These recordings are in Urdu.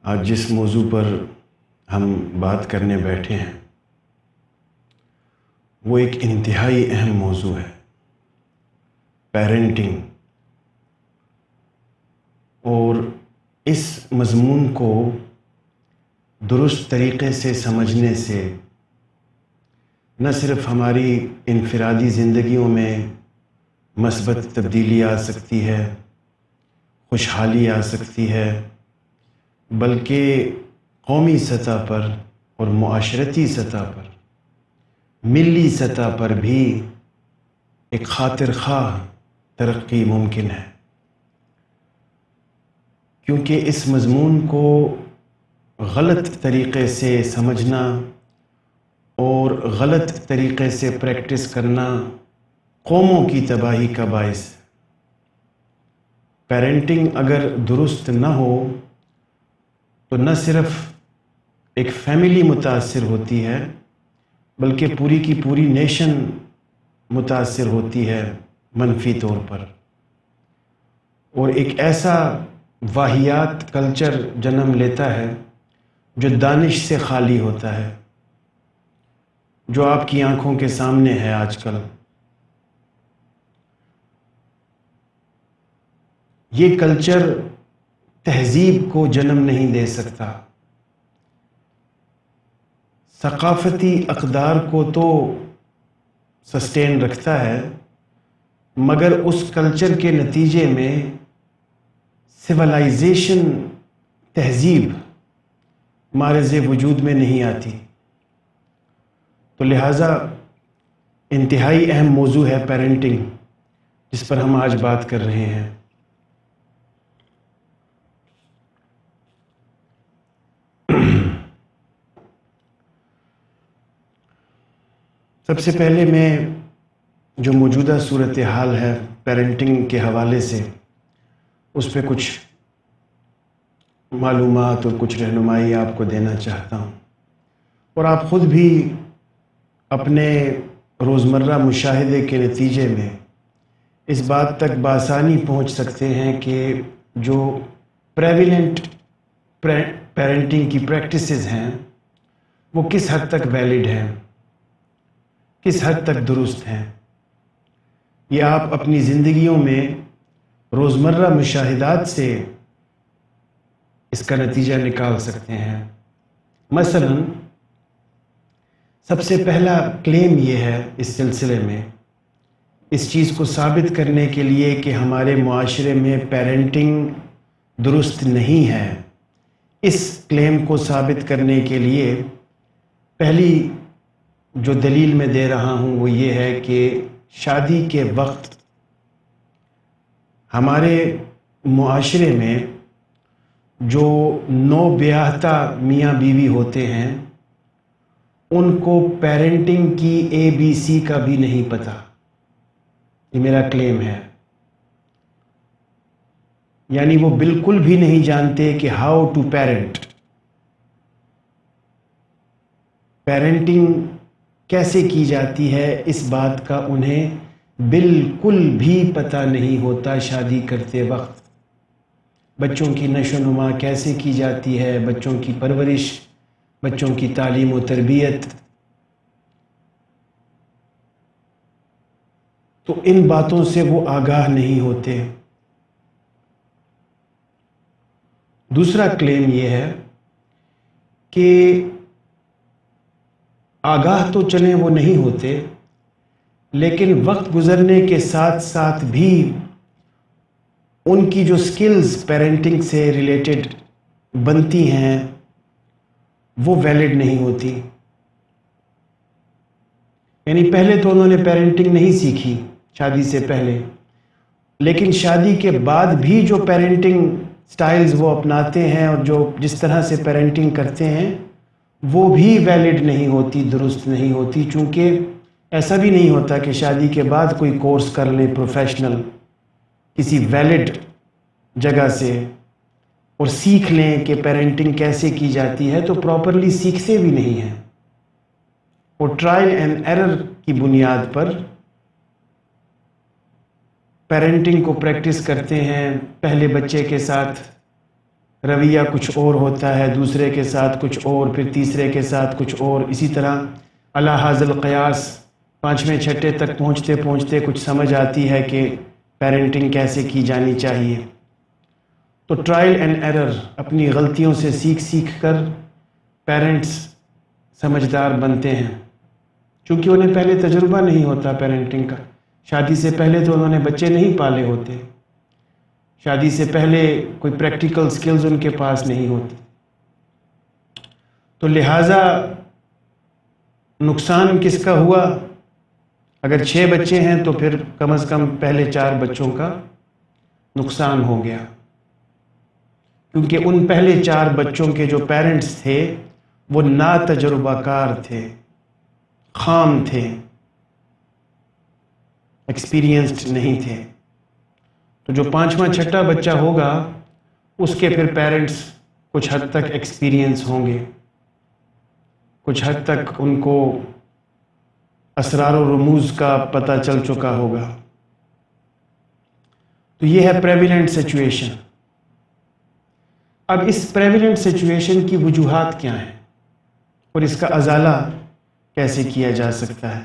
آج جس موضوع پر ہم بات کرنے بیٹھے ہیں وہ ایک انتہائی اہم موضوع ہے، پیرنٹنگ۔ اور اس مضمون کو درست طریقے سے سمجھنے سے نہ صرف ہماری انفرادی زندگیوں میں مثبت تبدیلی آ سکتی ہے، خوشحالی آ سکتی ہے، بلکہ قومی سطح پر اور معاشرتی سطح پر، ملی سطح پر بھی ایک خاطر خواہ ترقی ممکن ہے، کیونکہ اس مضمون کو غلط طریقے سے سمجھنا اور غلط طریقے سے پریکٹس کرنا قوموں کی تباہی کا باعث ہے۔ پیرنٹنگ اگر درست نہ ہو تو نہ صرف ایک فیملی متاثر ہوتی ہے بلکہ پوری کی پوری نیشن متاثر ہوتی ہے منفی طور پر، اور ایک ایسا واہیات کلچر جنم لیتا ہے جو دانش سے خالی ہوتا ہے، جو آپ کی آنکھوں کے سامنے ہے آج کل۔ یہ کلچر تہذیب کو جنم نہیں دے سکتا، ثقافتی اقدار کو تو سسٹین رکھتا ہے، مگر اس کلچر کے نتیجے میں سویلائزیشن، تہذیب معرض وجود میں نہیں آتی۔ تو لہٰذا انتہائی اہم موضوع ہے پیرنٹنگ، جس پر ہم آج بات کر رہے ہیں۔ سب سے پہلے میں جو موجودہ صورتحال ہے پیرنٹنگ کے حوالے سے، اس پہ کچھ معلومات اور کچھ رہنمائی آپ کو دینا چاہتا ہوں، اور آپ خود بھی اپنے روزمرہ مشاہدے کے نتیجے میں اس بات تک بآسانی پہنچ سکتے ہیں کہ جو پریویلنٹ پیرنٹنگ کی پریکٹسز ہیں وہ کس حد تک ویلڈ ہیں، کس حد تک درست ہیں۔ یہ آپ اپنی زندگیوں میں روزمرہ مشاہدات سے اس کا نتیجہ نکال سکتے ہیں۔ مثلا سب سے پہلا کلیم یہ ہے اس سلسلے میں، اس چیز کو ثابت کرنے کے لیے کہ ہمارے معاشرے میں پیرنٹنگ درست نہیں ہے، اس کلیم کو ثابت کرنے کے لیے پہلی جو دلیل میں دے رہا ہوں وہ یہ ہے کہ شادی کے وقت ہمارے معاشرے میں جو نو بیاہتا میاں بیوی ہوتے ہیں ان کو پیرنٹنگ کی ABC کا بھی نہیں پتہ۔ یہ میرا کلیم ہے، یعنی وہ بالکل بھی نہیں جانتے کہ ہاؤ ٹو پیرنٹ، پیرنٹنگ کیسے کی جاتی ہے، اس بات کا انہیں بالکل بھی پتہ نہیں ہوتا۔ شادی کرتے وقت بچوں کی نشو و نما کیسے کی جاتی ہے، بچوں کی پرورش، بچوں کی تعلیم و تربیت، تو ان باتوں سے وہ آگاہ نہیں ہوتے۔ دوسرا کلیم یہ ہے کہ آگاہ تو چلیں وہ نہیں ہوتے، لیکن وقت گزرنے کے ساتھ ساتھ بھی ان کی جو سکلز پیرنٹنگ سے ریلیٹڈ بنتی ہیں وہ ویلڈ نہیں ہوتی۔ یعنی پہلے تو انہوں نے پیرنٹنگ نہیں سیکھی شادی سے پہلے، لیکن شادی کے بعد بھی جو پیرنٹنگ سٹائلز وہ اپناتے ہیں اور جو جس طرح سے پیرنٹنگ کرتے ہیں وہ بھی ویلڈ نہیں ہوتی، درست نہیں ہوتی، چونکہ ایسا بھی نہیں ہوتا کہ شادی کے بعد کوئی کورس کر لیں پروفیشنل کسی ویلڈ جگہ سے اور سیکھ لیں کہ پیرنٹنگ کیسے کی جاتی ہے، تو پراپرلی سیکھتے بھی نہیں ہیں، اور ٹرائل اینڈ ایرر کی بنیاد پر پیرنٹنگ کو پریکٹس کرتے ہیں۔ پہلے بچے کے ساتھ رویہ کچھ اور ہوتا ہے، دوسرے کے ساتھ کچھ اور، پھر تیسرے کے ساتھ کچھ اور، اسی طرح علی ھذا القیاس پانچویں چھٹے تک پہنچتے پہنچتے کچھ سمجھ آتی ہے کہ پیرنٹنگ کیسے کی جانی چاہیے۔ تو ٹرائل اینڈ ایرر، اپنی غلطیوں سے سیکھ سیکھ کر پیرنٹس سمجھدار بنتے ہیں، چونکہ انہیں پہلے تجربہ نہیں ہوتا پیرنٹنگ کا۔ شادی سے پہلے تو انہوں نے بچے نہیں پالے ہوتے، شادی سے پہلے کوئی پریکٹیکل سکلز ان کے پاس نہیں ہوتی، تو لہٰذا نقصان کس کا ہوا؟ اگر 6 بچے ہیں تو پھر کم از کم پہلے 4 بچوں کا نقصان ہو گیا، کیونکہ ان پہلے 4 بچوں کے جو پیرنٹس تھے وہ ناتجربہ کار تھے، خام تھے، ایکسپیرینسڈ نہیں تھے۔ تو جو 5واں 6ٹھا بچہ ہوگا اس کے پھر پیرنٹس کچھ حد تک ایکسپیرینس ہوں گے، کچھ حد تک ان کو اسرار و رموز کا پتہ چل چکا ہوگا۔ تو یہ ہے پریویلنٹ سچویشن۔ اب اس پریویلنٹ سچویشن کی وجوہات کیا ہیں اور اس کا ازالہ کیسے کیا جا سکتا ہے؟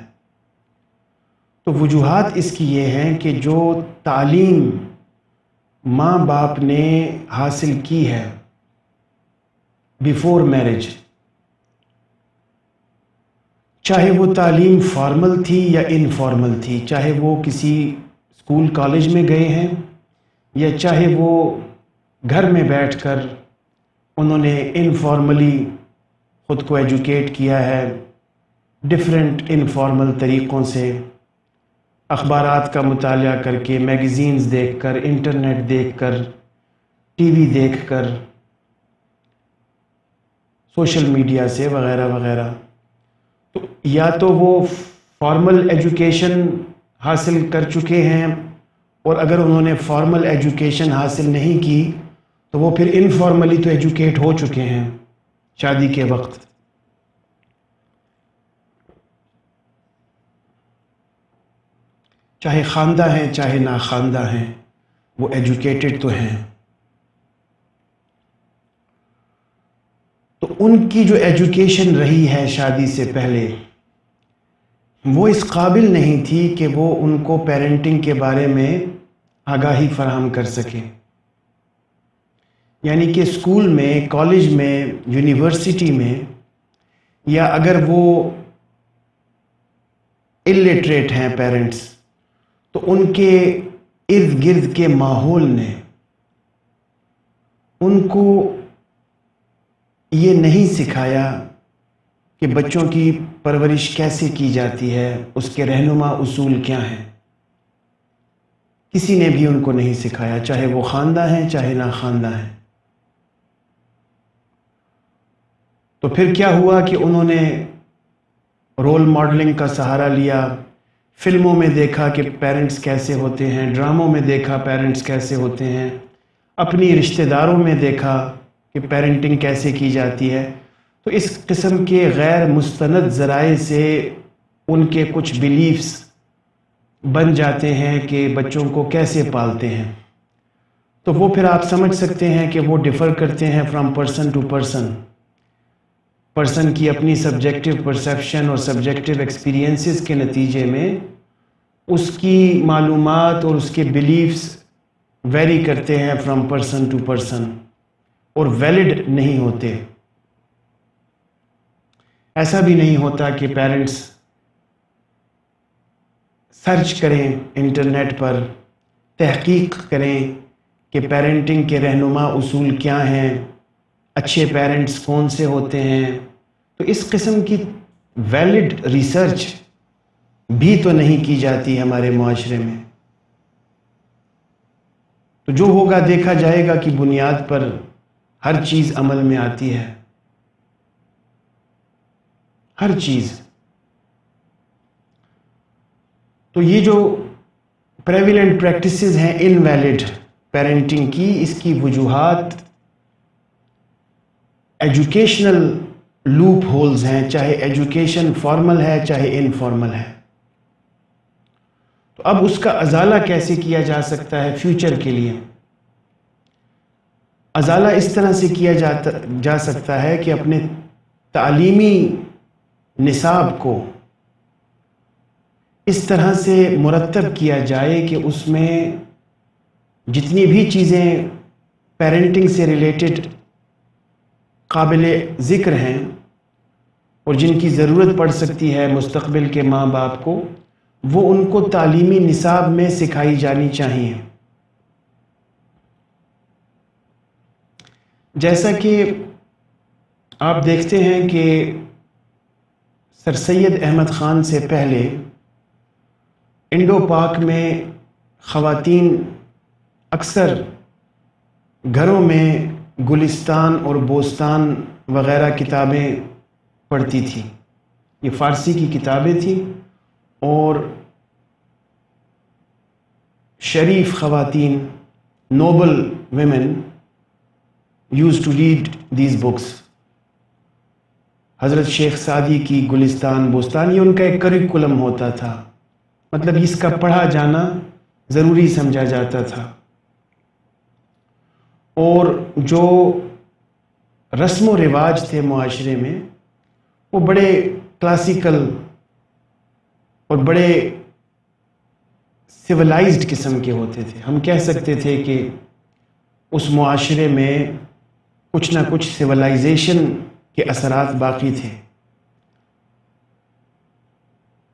تو وجوہات اس کی یہ ہیں کہ جو تعلیم ماں باپ نے حاصل کی ہے بیفور میرج، چاہے وہ تعلیم فارمل تھی یا انفارمل تھی، چاہے وہ کسی اسکول کالج میں گئے ہیں یا چاہے وہ گھر میں بیٹھ کر انہوں نے انفارملی خود کو ایجوکیٹ کیا ہے ڈفرینٹ انفارمل طریقوں سے، اخبارات کا مطالعہ کر کے، میگزینز دیکھ کر، انٹرنیٹ دیکھ کر، ٹی وی دیکھ کر، سوشل میڈیا سے وغیرہ وغیرہ۔ تو یا تو وہ فارمل ایجوکیشن حاصل کر چکے ہیں، اور اگر انہوں نے فارمل ایجوکیشن حاصل نہیں کی تو وہ پھر انفارملی تو ایجوکیٹ ہو چکے ہیں شادی کے وقت۔ چاہے خواندہ ہیں چاہے ناخواندہ ہیں، وہ ایجوکیٹڈ تو ہیں۔ تو ان کی جو ایجوکیشن رہی ہے شادی سے پہلے وہ اس قابل نہیں تھی کہ وہ ان کو پیرنٹنگ کے بارے میں آگاہی فراہم کر سکے۔ یعنی کہ اسکول میں، کالج میں، یونیورسٹی میں، یا اگر وہ الٹریٹ ہیں پیرنٹس، تو ان کے ارد گرد کے ماحول نے ان کو یہ نہیں سکھایا کہ بچوں کی پرورش کیسے کی جاتی ہے، اس کے رہنما اصول کیا ہیں۔ کسی نے بھی ان کو نہیں سکھایا، چاہے وہ خواندہ ہیں چاہے ناخواندہ ہیں۔ تو پھر کیا ہوا کہ انہوں نے رول ماڈلنگ کا سہارا لیا، فلموں میں دیکھا کہ پیرنٹس کیسے ہوتے ہیں، ڈراموں میں دیکھا پیرنٹس کیسے ہوتے ہیں، اپنی رشتہ داروں میں دیکھا کہ پیرنٹنگ کیسے کی جاتی ہے۔ تو اس قسم کے غیر مستند ذرائع سے ان کے کچھ بیلیفز بن جاتے ہیں کہ بچوں کو کیسے پالتے ہیں۔ تو وہ پھر آپ سمجھ سکتے ہیں کہ وہ ڈیفر کرتے ہیں from person to person, person کی اپنی سبجیکٹو پرسیپشن اور سبجیکٹو ایکسپیرینسز کے نتیجے میں اس کی معلومات اور اس کے بیلیفز ویری کرتے ہیں فرام پرسن ٹو پرسن اور ویلڈ نہیں ہوتے۔ ایسا بھی نہیں ہوتا کہ پیرنٹس سرچ کریں انٹرنیٹ پر، تحقیق کریں کہ پیرنٹنگ کے رہنما اصول کیا ہیں، اچھے پیرنٹس کون سے ہوتے ہیں۔ تو اس قسم کی ویلڈ ریسرچ بھی تو نہیں کی جاتی ہمارے معاشرے میں۔ تو جو ہوگا دیکھا جائے گا کہ بنیاد پر ہر چیز عمل میں آتی ہے، ہر چیز۔ تو یہ جو پریویلنٹ پریکٹسز ہیں انویلڈ پیرنٹنگ کی، اس کی وجوہات ایجوکیشنل لوپ ہولز ہیں، چاہے ایجوکیشن فارمل ہے چاہے انفارمل ہے۔ تو اب اس کا ازالہ کیسے کیا جا سکتا ہے فیوچر کے لیے؟ ازالہ اس طرح سے کیا جا سکتا ہے کہ اپنے تعلیمی نصاب کو اس طرح سے مرتب کیا جائے کہ اس میں جتنی بھی چیزیں پیرنٹنگ سے ریلیٹڈ قابل ذکر ہیں اور جن کی ضرورت پڑ سکتی ہے مستقبل کے ماں باپ کو، وہ ان کو تعلیمی نصاب میں سکھائی جانی چاہیے۔ جیسا کہ آپ دیکھتے ہیں کہ سر سید احمد خان سے پہلے انڈو پاک میں خواتین اکثر گھروں میں گلستان اور بوستان وغیرہ کتابیں پڑھتی تھیں۔ یہ فارسی کی کتابیں تھیں اور شریف خواتین، Nobel women used to read these books۔ حضرت شیخ سعدی کی گلستان بوستان، یہ ان کا ایک کریکولم ہوتا تھا، مطلب اس کا پڑھا جانا ضروری سمجھا جاتا تھا۔ اور جو رسم و رواج تھے معاشرے میں، وہ بڑے کلاسیکل اور بڑے سویلائزڈ قسم کے ہوتے تھے۔ ہم کہہ سکتے تھے کہ اس معاشرے میں کچھ نہ کچھ سویلائزیشن کے اثرات باقی تھے۔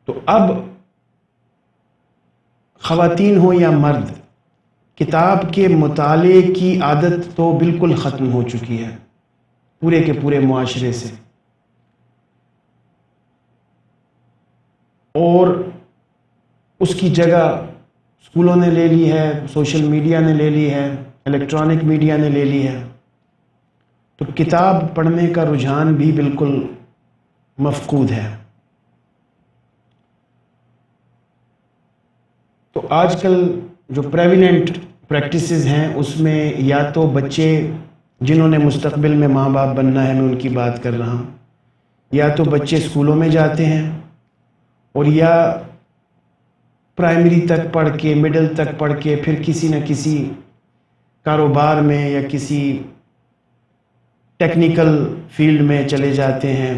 تو اب خواتین ہوں یا مرد، کتاب کے مطالعے کی عادت تو بالکل ختم ہو چکی ہے پورے کے پورے معاشرے سے، اور اس کی جگہ اسکولوں نے لے لی ہے، سوشل میڈیا نے لے لی ہے، الیکٹرانک میڈیا نے لے لی ہے۔ تو کتاب پڑھنے کا رجحان بھی بالکل مفقود ہے۔ تو آج کل جو پریویلنٹ پریکٹسز ہیں اس میں یا تو بچے جنہوں نے مستقبل میں ماں باپ بننا ہے، میں ان کی بات کر رہا ہوں، یا تو بچے اسکولوں میں جاتے ہیں اور یا پرائمری تک پڑھ کے، مڈل تک پڑھ کے پھر کسی نہ کسی کاروبار میں یا کسی ٹیکنیکل فیلڈ میں چلے جاتے ہیں۔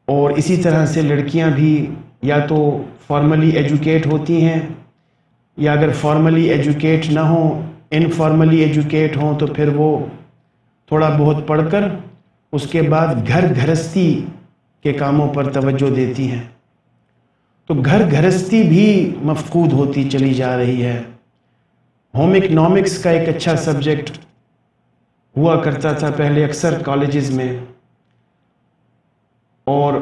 اور اسی طرح سے لڑکیاں بھی یا تو فارملی ایجوکیٹ ہوتی ہیں، یا اگر فارملی ایجوکیٹ نہ ہوں، انفارملی ایجوکیٹ ہوں، تو پھر وہ تھوڑا بہت پڑھ کر اس کے بعد گھر گھرستی کے کاموں پر توجہ دیتی ہیں۔ تو گھر گھرستی بھی مفقود ہوتی چلی جا رہی ہے۔ ہوم اکنامکس کا ایک اچھا سبجیکٹ ہوا کرتا تھا پہلے اکثر کالجز میں، اور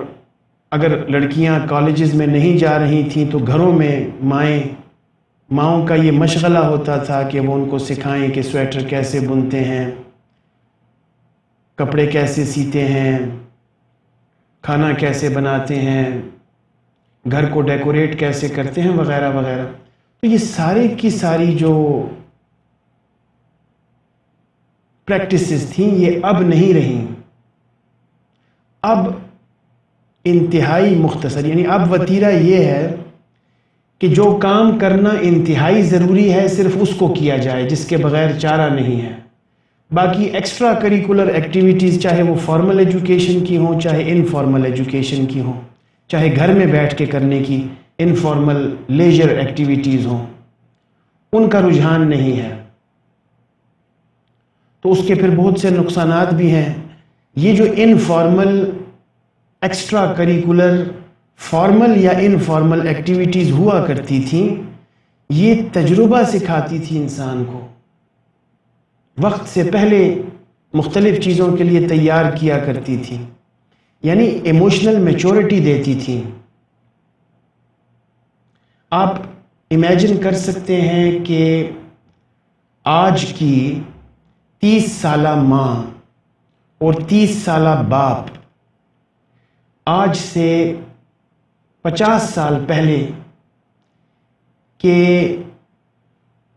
اگر لڑکیاں کالجز میں نہیں جا رہی تھیں تو گھروں میں ماؤں کا یہ مشغلہ ہوتا تھا کہ وہ ان کو سکھائیں کہ سویٹر کیسے بنتے ہیں، کپڑے کیسے سیتے ہیں، کھانا کیسے بناتے ہیں، گھر کو ڈیکوریٹ کیسے کرتے ہیں، وغیرہ وغیرہ۔ تو یہ سارے کی ساری جو پریکٹسز تھیں یہ اب نہیں رہیں، اب انتہائی مختصر، یعنی اب وتیرہ یہ ہے کہ جو کام کرنا انتہائی ضروری ہے صرف اس کو کیا جائے، جس کے بغیر چارہ نہیں ہے۔ باقی ایکسٹرا کریکولر ایکٹیویٹیز، چاہے وہ فارمل ایجوکیشن کی ہوں چاہے انفارمل ایجوکیشن کی ہوں، چاہے گھر میں بیٹھ کے کرنے کی انفارمل لیجر ایکٹیویٹیز ہوں، ان کا رجحان نہیں ہے۔ تو اس کے پھر بہت سے نقصانات بھی ہیں۔ یہ جو انفارمل، ایکسٹرا کریکولر، فارمل یا انفارمل ایکٹیویٹیز ہوا کرتی تھیں، یہ تجربہ سکھاتی تھی انسان کو، وقت سے پہلے مختلف چیزوں کے لیے تیار کیا کرتی تھی، یعنی ایموشنل میچورٹی دیتی تھی۔ آپ امیجن کر سکتے ہیں کہ آج کی 30 سالہ ماں اور 30 سالہ باپ آج سے 50 سال پہلے کہ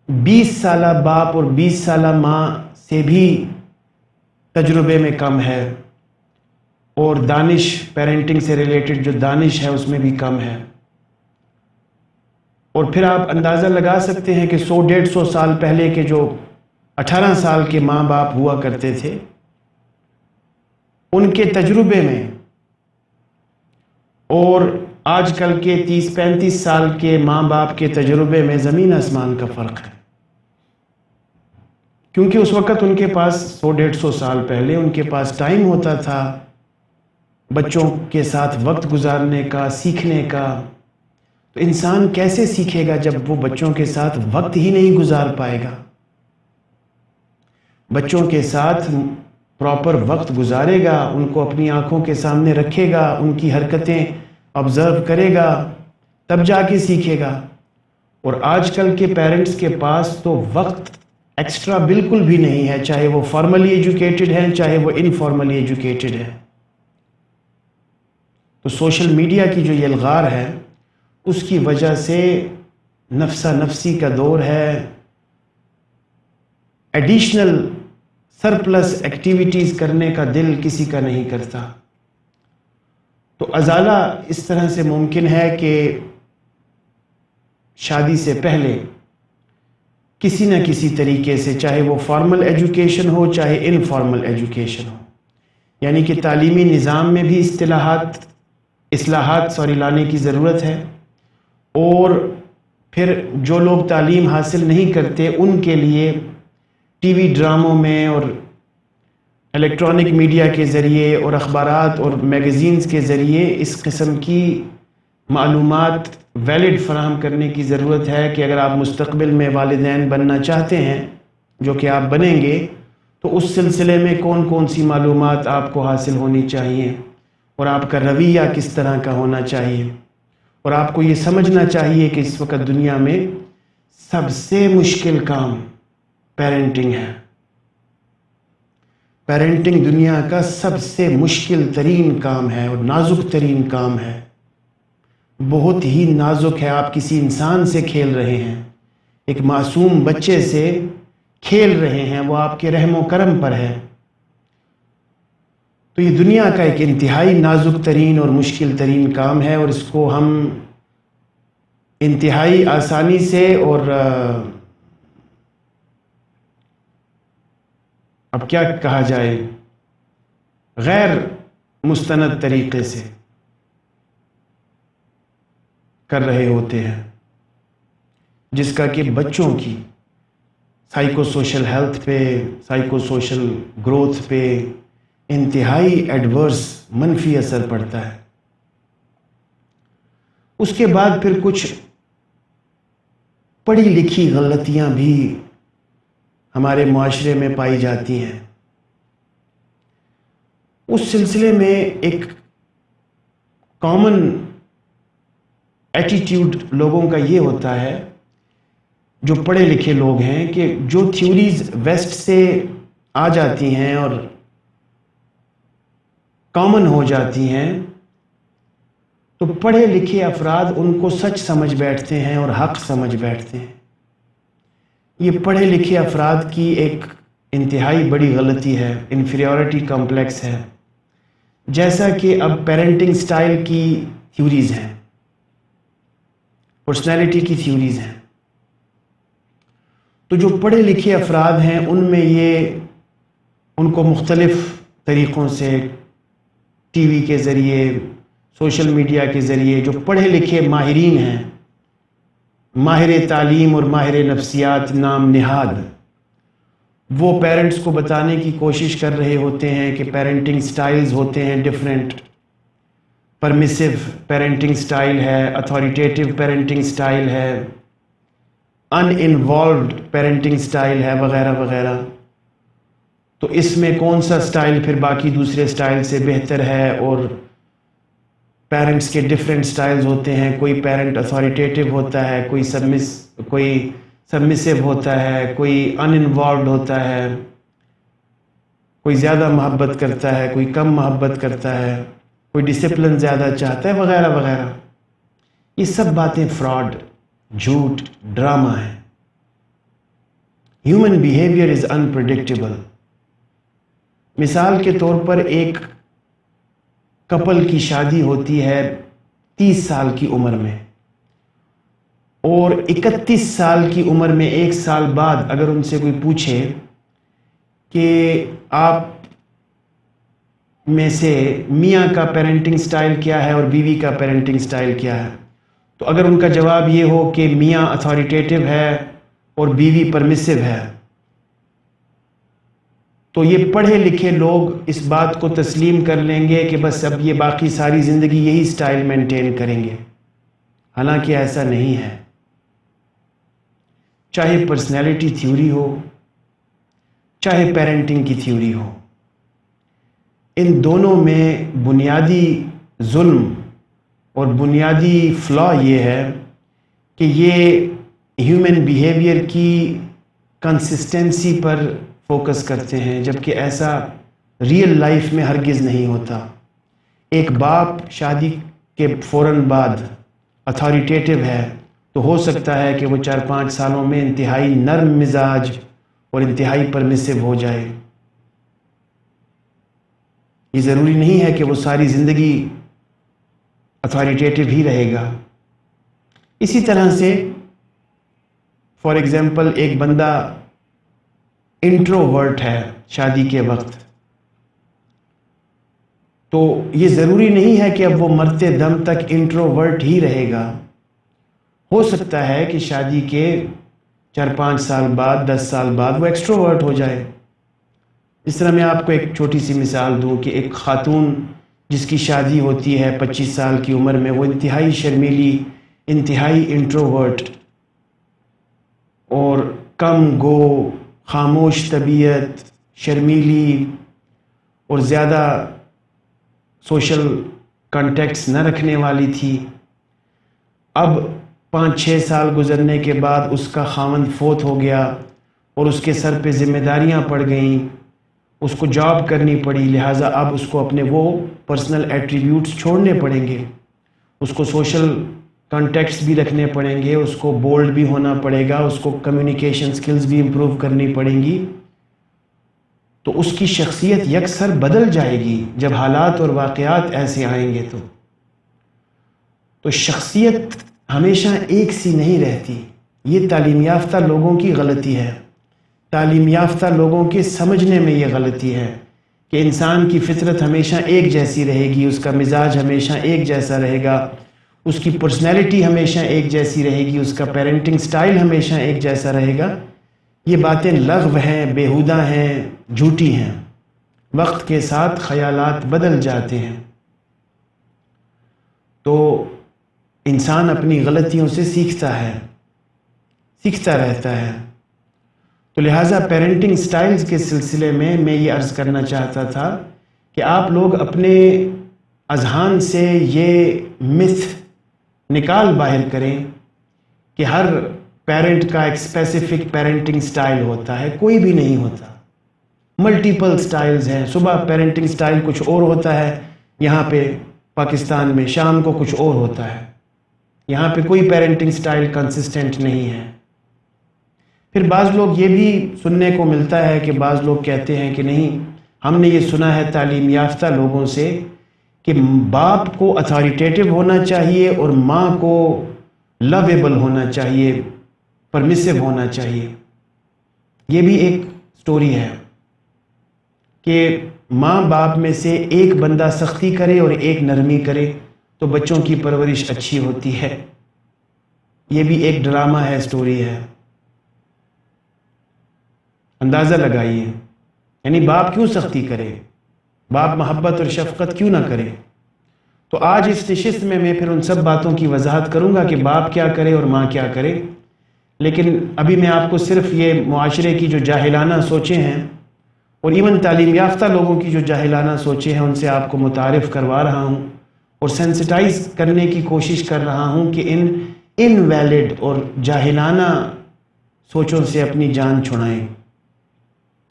20 سالہ باپ اور 20 سالہ ماں سے بھی تجربے میں کم ہے، اور دانش، پیرنٹنگ سے ریلیٹڈ جو دانش ہے اس میں بھی کم ہے۔ اور پھر آپ اندازہ لگا سکتے ہیں کہ 100-150 سال پہلے کے جو 18 سال کے ماں باپ ہوا کرتے تھے، ان کے تجربے میں اور آج کل کے 30-35 سال کے ماں باپ کے تجربے میں زمین آسمان کا فرق ہے، کیونکہ اس وقت ان کے پاس 100-150 سال پہلے ان کے پاس ٹائم ہوتا تھا بچوں کے ساتھ وقت گزارنے کا، سیکھنے کا۔ تو انسان کیسے سیکھے گا جب وہ بچوں کے ساتھ وقت ہی نہیں گزار پائے گا؟ بچوں کے ساتھ پراپر وقت گزارے گا، ان کو اپنی آنکھوں کے سامنے رکھے گا، ان کی حرکتیں آبزرو کرے گا، تب جا کے سیکھے گا۔ اور آج کل کے پیرنٹس کے پاس تو وقت ایکسٹرا بالکل بھی نہیں ہے، چاہے وہ فارملی ایجوکیٹڈ ہیں چاہے وہ انفارملی ایجوکیٹڈ ہیں۔ تو سوشل میڈیا کی جو یہ الغار ہے، اس کی وجہ سے نفسا نفسی کا دور ہے، ایڈیشنل سرپلس ایکٹیویٹیز کرنے کا دل کسی کا نہیں کرتا۔ تو ازالہ اس طرح سے ممکن ہے کہ شادی سے پہلے کسی نہ کسی طریقے سے، چاہے وہ فارمل ایجوکیشن ہو چاہے انفارمل ایجوکیشن ہو، یعنی کہ تعلیمی نظام میں بھی اصلاحات لانے کی ضرورت ہے، اور پھر جو لوگ تعلیم حاصل نہیں کرتے ان کے لیے ٹی وی ڈراموں میں اور الیکٹرانک میڈیا کے ذریعے اور اخبارات اور میگزینز کے ذریعے اس قسم کی معلومات ویلڈ فراہم کرنے کی ضرورت ہے کہ اگر آپ مستقبل میں والدین بننا چاہتے ہیں، جو کہ آپ بنیں گے، تو اس سلسلے میں کون کون سی معلومات آپ کو حاصل ہونی چاہیے اور آپ کا رویہ کس طرح کا ہونا چاہیے۔ اور آپ کو یہ سمجھنا چاہیے کہ اس وقت دنیا میں سب سے مشکل کام پیرنٹنگ ہے۔ پیرنٹنگ دنیا کا سب سے مشکل ترین کام ہے اور نازک ترین کام ہے، بہت ہی نازک ہے۔ آپ کسی انسان سے کھیل رہے ہیں، ایک معصوم بچے سے کھیل رہے ہیں، وہ آپ کے رحم و کرم پر ہے۔ تو یہ دنیا کا ایک انتہائی نازک ترین اور مشکل ترین کام ہے، اور اس کو ہم انتہائی آسانی سے اور اب کیا کہا جائے، غیر مستند طریقے سے کر رہے ہوتے ہیں، جس کا کہ بچوں کی سائیکو سوشل ہیلتھ پہ، سائیکو سوشل گروتھ پہ انتہائی ایڈورس منفی اثر پڑتا ہے۔ اس کے بعد پھر کچھ پڑھی لکھی غلطیاں بھی ہمارے معاشرے میں پائی جاتی ہیں۔ اس سلسلے میں ایک کامن ایٹیٹیوڈ لوگوں کا یہ ہوتا ہے، جو پڑھے لکھے لوگ ہیں، کہ جو تھیوریز ویسٹ سے آ جاتی ہیں اور کامن ہو جاتی ہیں، تو پڑھے لکھے افراد ان کو سچ سمجھ بیٹھتے ہیں اور حق سمجھ بیٹھتے ہیں۔ یہ پڑھے لکھے افراد کی ایک انتہائی بڑی غلطی ہے، انفیریورٹی کمپلیکس ہے۔ جیسا کہ اب پیرنٹنگ سٹائل کی تھیوریز ہیں، پرسنالٹی کی تھیوریز ہیں، تو جو پڑھے لکھے افراد ہیں ان میں ان کو مختلف طریقوں سے ٹی وی کے ذریعے، سوشل میڈیا کے ذریعے، جو پڑھے لکھے ماہرین ہیں، ماہر تعلیم اور ماہر نفسیات نام نہاد، وہ پیرنٹس کو بتانے کی کوشش کر رہے ہوتے ہیں کہ پیرنٹنگ سٹائلز ہوتے ہیں ڈیفرنٹ، پرمیسو پیرنٹنگ سٹائل ہے، اتھارٹیٹیو پیرنٹنگ سٹائل ہے، ان انوالوڈ پیرنٹنگ سٹائل ہے، وغیرہ وغیرہ۔ تو اس میں کون سا سٹائل پھر باقی دوسرے سٹائل سے بہتر ہے، اور پیرنٹس کے ڈیفرنٹ سٹائلز ہوتے ہیں، کوئی پیرنٹ اتھارٹیٹیو ہوتا ہے، کوئی سبمسیو ہوتا ہے، کوئی ان انوالوڈ ہوتا ہے، کوئی زیادہ محبت کرتا ہے، کوئی کم محبت کرتا ہے، کوئی ڈسپلن زیادہ چاہتا ہے، وغیرہ وغیرہ۔ یہ سب باتیں فراڈ، جھوٹ، ڈرامہ ہے۔ Human behaviour is unpredictable. مثال کے طور پر ایک کپل کی شادی ہوتی ہے 30 سال کی عمر میں، اور 31 سال کی عمر میں 1 سال بعد اگر ان سے کوئی پوچھے کہ آپ میں سے میاں کا پیرنٹنگ سٹائل کیا ہے اور بیوی کا پیرنٹنگ سٹائل کیا ہے، تو اگر ان کا جواب یہ ہو کہ میاں اتھارٹیٹیو ہے اور بیوی پرمیسو ہے، تو یہ پڑھے لکھے لوگ اس بات کو تسلیم کر لیں گے کہ بس اب یہ باقی ساری زندگی یہی سٹائل مینٹین کریں گے، حالانکہ ایسا نہیں ہے۔ چاہے پرسنالٹی تھیوری ہو، چاہے پیرنٹنگ کی تھیوری ہو، ان دونوں میں بنیادی ظلم اور بنیادی فلا یہ ہے کہ یہ ہیومن بیہیویئر کی کنسسٹنسی پر فوکس کرتے ہیں، جبکہ ایسا ریئل لائف میں ہرگز نہیں ہوتا۔ ایک باپ شادی کے فوراً بعد اتھارٹیٹیو ہے تو ہو سکتا ہے کہ وہ 4-5 سالوں میں انتہائی نرم مزاج اور انتہائی پرمیسو ہو جائے۔ یہ ضروری نہیں ہے کہ وہ ساری زندگی اتھارٹیٹیو ہی رہے گا۔ اسی طرح سے فار ایگزامپل ایک بندہ انٹروورٹ ہے شادی کے وقت، تو یہ ضروری نہیں ہے کہ اب وہ مرتے دم تک انٹروورٹ ہی رہے گا۔ ہو سکتا ہے کہ شادی کے 4-5 سال بعد 10 سال بعد وہ ایکسٹروورٹ ہو جائے۔ اس طرح میں آپ کو ایک چھوٹی سی مثال دوں کہ ایک خاتون جس کی شادی ہوتی ہے 25 سال کی عمر میں، وہ انتہائی شرمیلی، انتہائی انٹروورٹ اور کم گو، خاموش طبیعت، شرمیلی اور زیادہ سوشل کانٹیکٹس نہ رکھنے والی تھی۔ اب 5-6 سال گزرنے کے بعد اس کا خاوند فوت ہو گیا اور اس کے سر پہ ذمہ داریاں پڑ گئیں، اس کو جاب کرنی پڑی، لہٰذا اب اس کو اپنے وہ پرسنل ایٹریبیوٹس چھوڑنے پڑیں گے، اس کو سوشل کانٹیکٹس بھی رکھنے پڑیں گے، اس کو بولڈ بھی ہونا پڑے گا، اس کو کمیونیکیشن سکلز بھی امپروو کرنی پڑیں گی۔ تو اس کی شخصیت یکسر بدل جائے گی جب حالات اور واقعات ایسے آئیں گے۔ تو شخصیت ہمیشہ ایک سی نہیں رہتی۔ یہ تعلیم یافتہ لوگوں کی غلطی ہے، تعلیم یافتہ لوگوں کے سمجھنے میں یہ غلطی ہے کہ انسان کی فطرت ہمیشہ ایک جیسی رہے گی، اس کا مزاج ہمیشہ ایک جیسا رہے گا، اس کی پرسنالٹی ہمیشہ ایک جیسی رہے گی، اس کا پیرنٹنگ سٹائل ہمیشہ ایک جیسا رہے گا۔ یہ باتیں لغو ہیں، بیہودہ ہیں، جھوٹی ہیں۔ وقت کے ساتھ خیالات بدل جاتے ہیں۔ تو انسان اپنی غلطیوں سے سیکھتا ہے، سیکھتا رہتا ہے۔ تو لہٰذا پیرنٹنگ سٹائلز کے سلسلے میں یہ عرض کرنا چاہتا تھا کہ آپ لوگ اپنے اذہان سے یہ متھ نکال باہر کریں کہ ہر پیرنٹ کا ایک اسپیسیفک پیرنٹنگ سٹائل ہوتا ہے، کوئی بھی نہیں ہوتا۔ ملٹیپل سٹائلز ہیں، صبح پیرنٹنگ سٹائل کچھ اور ہوتا ہے یہاں پہ پاکستان میں، شام کو کچھ اور ہوتا ہے، یہاں پہ کوئی پیرنٹنگ سٹائل کنسسٹنٹ نہیں ہے۔ پھر بعض لوگ یہ بھی سننے کو ملتا ہے کہ بعض لوگ کہتے ہیں کہ نہیں، ہم نے یہ سنا ہے تعلیم یافتہ لوگوں سے کہ باپ کو اتھارٹیٹیو ہونا چاہیے اور ماں کو لویبل ہونا چاہیے، پرمیسو ہونا چاہیے۔ یہ بھی ایک سٹوری ہے کہ ماں باپ میں سے ایک بندہ سختی کرے اور ایک نرمی کرے تو بچوں کی پرورش اچھی ہوتی ہے۔ یہ بھی ایک ڈرامہ ہے، سٹوری ہے، اندازہ لگائیے۔ یعنی باپ کیوں سختی کرے، باپ محبت اور شفقت کیوں نہ کرے؟ تو آج اس نشست میں پھر ان سب باتوں کی وضاحت کروں گا کہ باپ کیا کرے اور ماں کیا کرے، لیکن ابھی میں آپ کو صرف یہ معاشرے کی جو جاہلانہ سوچیں ہیں اور ایون تعلیم یافتہ لوگوں کی جو جاہلانہ سوچیں ہیں ان سے آپ کو متعارف کروا رہا ہوں اور سینسٹائز کرنے کی کوشش کر رہا ہوں کہ ان انویلڈ اور جاہلانہ سوچوں سے اپنی جان چھڑائیں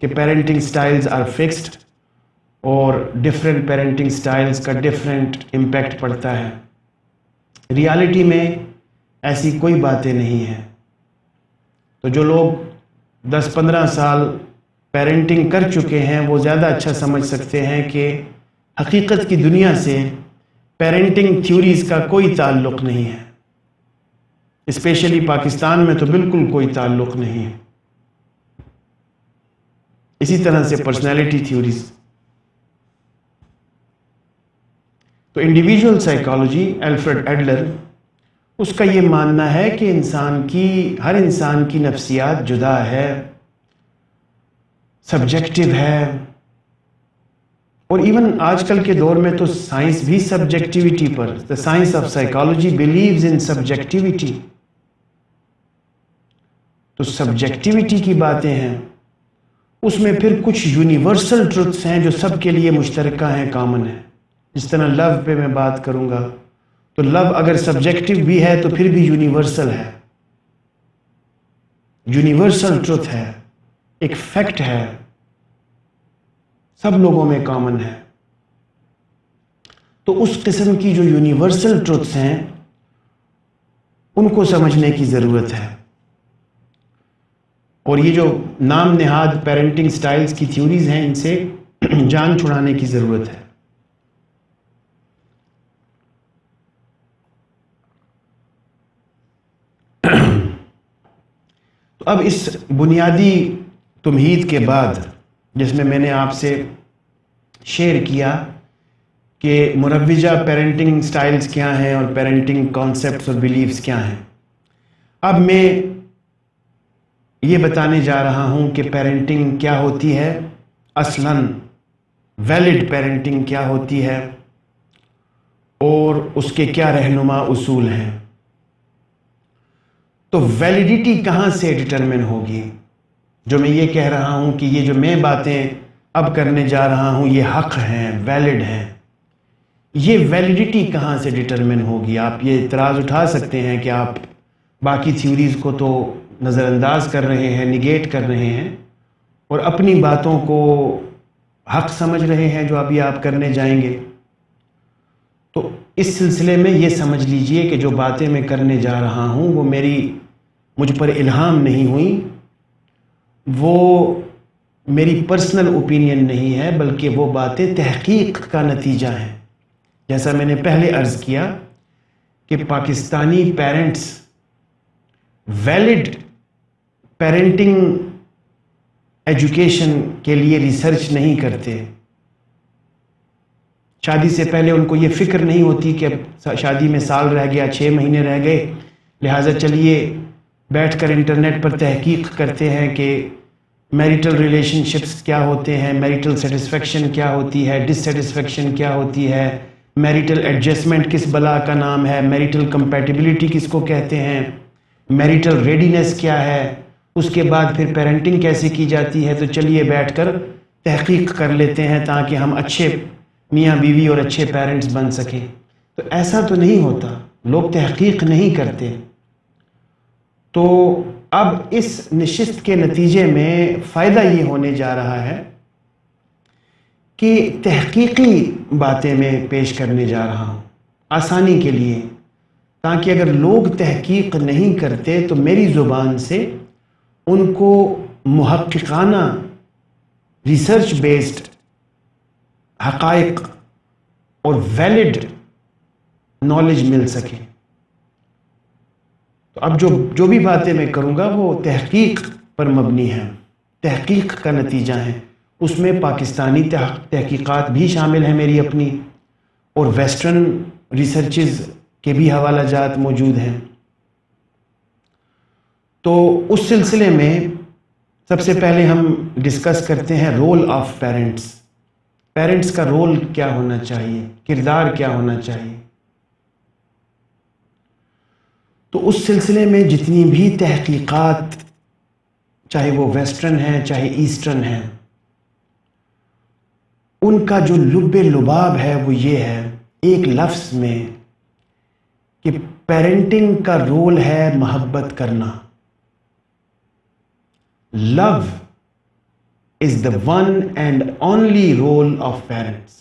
کہ پیرنٹنگ سٹائلز آر فکسڈ اور ڈفرینٹ پیرنٹنگ سٹائلز کا ڈفرینٹ امپیکٹ پڑتا ہے۔ ریالٹی میں ایسی کوئی باتیں نہیں ہیں۔ تو جو لوگ 10-15 سال پیرنٹنگ کر چکے ہیں وہ زیادہ اچھا سمجھ سکتے ہیں کہ حقیقت کی دنیا سے پیرنٹنگ تھیوریز کا کوئی تعلق نہیں ہے۔ اسپیشلی پاکستان میں تو بالکل کوئی تعلق نہیں ہے. اسی طرح سے پرسنالٹی تھیوریز. تو انڈیویجول سائیکالوجی، الفریڈ ایڈلر، اس کا یہ ماننا ہے کہ ہر انسان کی نفسیات جدا ہے، سبجیکٹو ہے، اور ایون آج کل کے دور میں تو سائنس بھی subjectivity per, the science of psychology believes in subjectivity. تو سبجیکٹیوٹی کی باتیں ہیں، اس میں پھر کچھ یونیورسل ٹروتھس ہیں جو سب کے لیے مشترکہ ہیں، کامن ہیں. جس طرح لو پہ میں بات کروں گا تو لو اگر سبجیکٹیو بھی ہے تو پھر بھی یونیورسل ہے، یونیورسل ٹروتھ ہے، ایک فیکٹ ہے، سب لوگوں میں کامن ہے. تو اس قسم کی جو یونیورسل ٹروتھس ہیں ان کو سمجھنے کی ضرورت ہے. اور یہ جو نام نہاد پیرنٹنگ سٹائلز کی تھیوریز ہیں، ان سے جان چھڑانے کی ضرورت ہے. تو اب اس بنیادی تمہید کے بعد، جس میں نے آپ سے شیئر کیا کہ مروجہ پیرنٹنگ سٹائلز کیا ہیں اور پیرنٹنگ کانسیپٹس اور بیلیفز کیا ہیں، اب میں یہ بتانے جا رہا ہوں کہ پیرنٹنگ کیا ہوتی ہے اصلاً، ویلڈ پیرنٹنگ کیا ہوتی ہے اور اس کے کیا رہنما اصول ہیں. تو ویلیڈیٹی کہاں سے ڈٹرمن ہوگی؟ جو میں یہ کہہ رہا ہوں کہ یہ جو میں باتیں اب کرنے جا رہا ہوں یہ حق ہیں، ویلڈ ہیں، یہ ویلیڈیٹی کہاں سے ڈٹرمن ہوگی؟ آپ یہ اعتراض اٹھا سکتے ہیں کہ آپ باقی تھیوریز کو تو نظر انداز کر رہے ہیں، نگیٹ کر رہے ہیں، اور اپنی باتوں کو حق سمجھ رہے ہیں جو ابھی آپ کرنے جائیں گے. تو اس سلسلے میں یہ سمجھ لیجئے کہ جو باتیں میں کرنے جا رہا ہوں وہ مجھ پر الہام نہیں ہوئی، وہ میری پرسنل اوپینین نہیں ہے، بلکہ وہ باتیں تحقیق کا نتیجہ ہیں. جیسا میں نے پہلے عرض کیا کہ Pakistani parents valid parenting education کے لیے ریسرچ نہیں کرتے. شادی سے پہلے ان کو یہ فکر نہیں ہوتی کہ اب شادی میں سال رہ گیا، 6 مہینے رہ گئے، لہٰذا چلیے بیٹھ کر انٹرنیٹ پر تحقیق کرتے ہیں کہ میریٹل ریلیشن شپس کیا ہوتے ہیں، میریٹل سیٹسفیکشن کیا ہوتی ہے، ڈس سیٹسفیکشن کیا ہوتی ہے، میریٹل ایڈجسٹمنٹ کس بلا کا نام ہے، میریٹل کمپیٹیبلٹی کس کو کہتے ہیں، میریٹل ریڈینس کیا ہے، اس کے بعد پھر پیرنٹنگ کیسے کی جاتی ہے. تو چلیے بیٹھ کر تحقیق کر لیتے ہیں تاکہ ہم اچھے میاں بیوی اور اچھے پیرنٹس بن سکیں. تو ایسا تو نہیں ہوتا، لوگ تحقیق نہیں کرتے. تو اب اس نشست کے نتیجے میں فائدہ یہ ہونے جا رہا ہے کہ تحقیقی باتیں میں پیش کرنے جا رہا ہوں آسانی کے لیے، تاکہ اگر لوگ تحقیق نہیں کرتے تو میری زبان سے ان کو محققانہ ریسرچ بیسڈ حقائق اور ویلڈ نالج مل سکے. تو اب جو بھی باتیں میں کروں گا وہ تحقیق پر مبنی ہیں، تحقیق کا نتیجہ ہیں. اس میں پاکستانی تحقیقات بھی شامل ہیں میری اپنی، اور ویسٹرن ریسرچز کے بھی حوالہ جات موجود ہیں. تو اس سلسلے میں سب سے پہلے ہم ڈسکس کرتے ہیں رول آف پیرنٹس. پیرنٹس کا رول کیا ہونا چاہیے، کردار کیا ہونا چاہیے. تو اس سلسلے میں جتنی بھی تحقیقات، چاہے وہ ویسٹرن ہیں چاہے ایسٹرن ہیں، ان کا جو لب لباب ہے وہ یہ ہے ایک لفظ میں کہ پیرنٹنگ کا رول ہے محبت کرنا. لو is the one and only role of parents.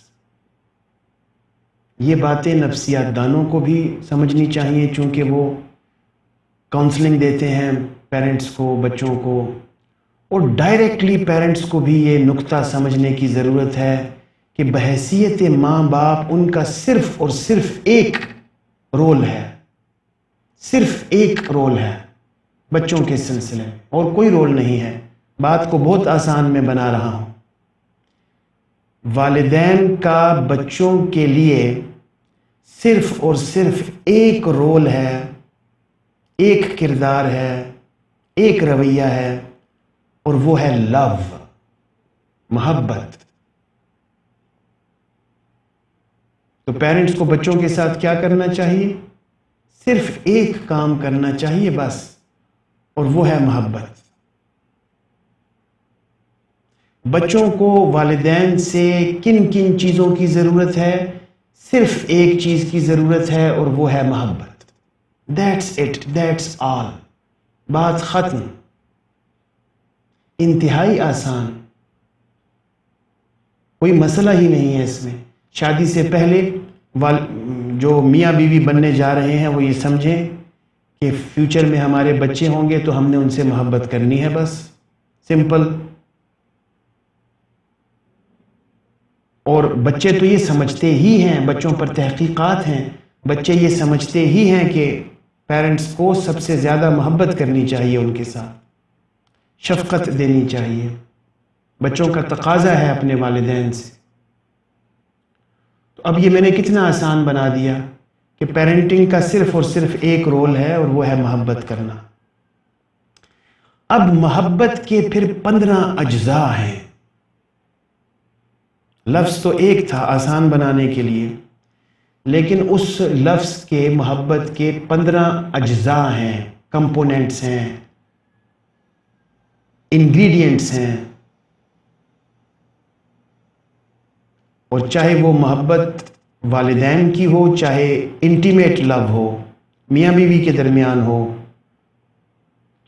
یہ باتیں نفسیات دانوں کو بھی سمجھنی چاہیے، چونکہ وہ کاؤنسلنگ دیتے ہیں پیرنٹس کو، بچوں کو، اور ڈائریکٹلی پیرنٹس کو بھی یہ نقطہ سمجھنے کی ضرورت ہے کہ بحیثیت ماں باپ ان کا صرف اور صرف ایک رول ہے، صرف ایک رول ہے بچوں کے سلسلے میں، اور کوئی رول نہیں ہے۔ بات کو بہت آسان میں بنا رہا ہوں۔ والدین کا بچوں کے لیے صرف اور صرف ایک رول ہے، ایک کردار ہے، ایک رویہ ہے، اور وہ ہے لو، محبت۔ تو پیرنٹس کو بچوں کے ساتھ کیا کرنا چاہیے؟ صرف ایک کام کرنا چاہیے بس، اور وہ ہے محبت۔ بچوں کو والدین سے کن کن چیزوں کی ضرورت ہے؟ صرف ایک چیز کی ضرورت ہے، اور وہ ہے محبت۔ دیٹس اٹ، دیٹس آل، بات ختم۔ انتہائی آسان، کوئی مسئلہ ہی نہیں ہے اس میں۔ شادی سے پہلے جو میاں بیوی بننے جا رہے ہیں وہ یہ سمجھیں کہ فیوچر میں ہمارے بچے ہوں گے تو ہم نے ان سے محبت کرنی ہے، بس سمپل۔ اور بچے تو یہ سمجھتے ہی ہیں، بچوں پر تحقیقات ہیں، بچے یہ سمجھتے ہی ہیں کہ پیرنٹس کو سب سے زیادہ محبت کرنی چاہیے، ان کے ساتھ شفقت دینی چاہیے۔ بچوں کا تقاضا ہے اپنے والدین سے۔ تو اب یہ میں نے کتنا آسان بنا دیا کہ پیرنٹنگ کا صرف اور صرف ایک رول ہے، اور وہ ہے محبت کرنا۔ اب محبت کے پھر 15 اجزاء ہیں۔ لفظ تو ایک تھا آسان بنانے کے لیے، لیکن اس لفظ کے محبت کے 15 اجزاء ہیں، کمپوننٹس ہیں، انگریڈینٹس ہیں۔ اور چاہے وہ محبت والدین کی ہو، چاہے انٹیمیٹ لو ہو، میاں بیوی کے درمیان ہو،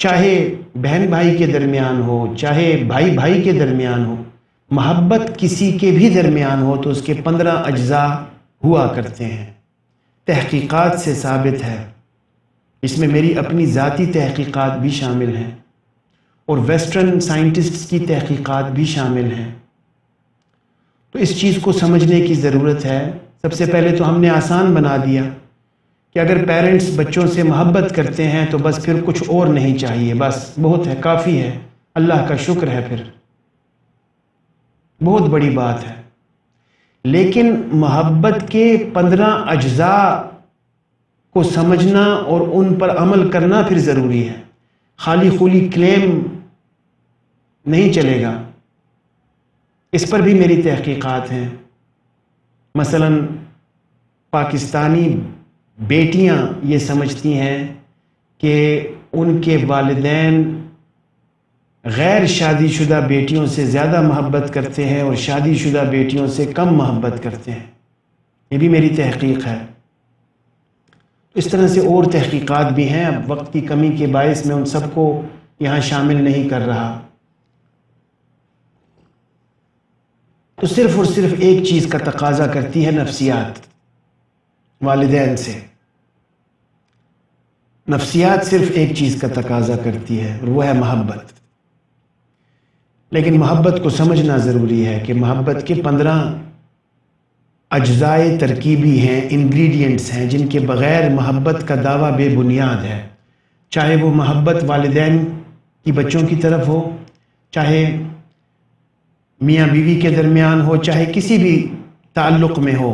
چاہے بہن بھائی کے درمیان ہو، چاہے بھائی بھائی کے درمیان ہو، محبت کسی کے بھی درمیان ہو تو اس کے 15 اجزاء ہوا کرتے ہیں۔ تحقیقات سے ثابت ہے، اس میں میری اپنی ذاتی تحقیقات بھی شامل ہیں، اور ویسٹرن سائنٹسٹس کی تحقیقات بھی شامل ہیں۔ تو اس چیز کو سمجھنے کی ضرورت ہے۔ سب سے پہلے تو ہم نے آسان بنا دیا کہ اگر پیرنٹس بچوں سے محبت کرتے ہیں تو بس پھر کچھ اور نہیں چاہیے، بس بہت ہے، کافی ہے، اللہ کا شکر ہے، پھر بہت بڑی بات ہے۔ لیکن محبت کے 15 اجزاء کو سمجھنا اور ان پر عمل کرنا پھر ضروری ہے۔ خالی خولی کلیم نہیں چلے گا، اس پر بھی میری تحقیقات ہیں۔ مثلا پاکستانی بیٹیاں یہ سمجھتی ہیں کہ ان کے والدین غیر شادی شدہ بیٹیوں سے زیادہ محبت کرتے ہیں اور شادی شدہ بیٹیوں سے کم محبت کرتے ہیں، یہ بھی میری تحقیق ہے۔ اس طرح سے اور تحقیقات بھی ہیں، اب وقت کی کمی کے باعث میں ان سب کو یہاں شامل نہیں کر رہا۔ تو صرف اور صرف ایک چیز کا تقاضا کرتی ہے نفسیات والدین سے، نفسیات صرف ایک چیز کا تقاضا کرتی ہے، اور وہ ہے محبت۔ لیکن محبت کو سمجھنا ضروری ہے کہ محبت کے 15 اجزاء ترکیبی ہیں، انگریڈینٹس ہیں، جن کے بغیر محبت کا دعویٰ بے بنیاد ہے۔ چاہے وہ محبت والدین کی بچوں کی طرف ہو، چاہے میاں بیوی کے درمیان ہو، چاہے کسی بھی تعلق میں ہو،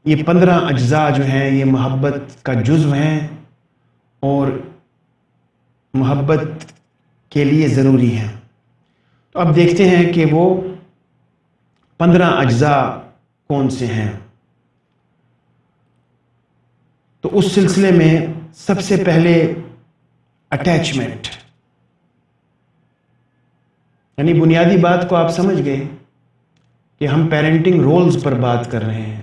یہ 15 اجزاء جو ہیں یہ محبت کا جزو ہیں اور محبت کے لیے ضروری ہیں۔ تو اب دیکھتے ہیں کہ وہ 15 اجزاء کون سے ہیں۔ تو اس سلسلے میں سب سے پہلے اٹیچمنٹ، یعنی بنیادی بات کو آپ سمجھ گئے کہ ہم پیرنٹنگ رولز پر بات کر رہے ہیں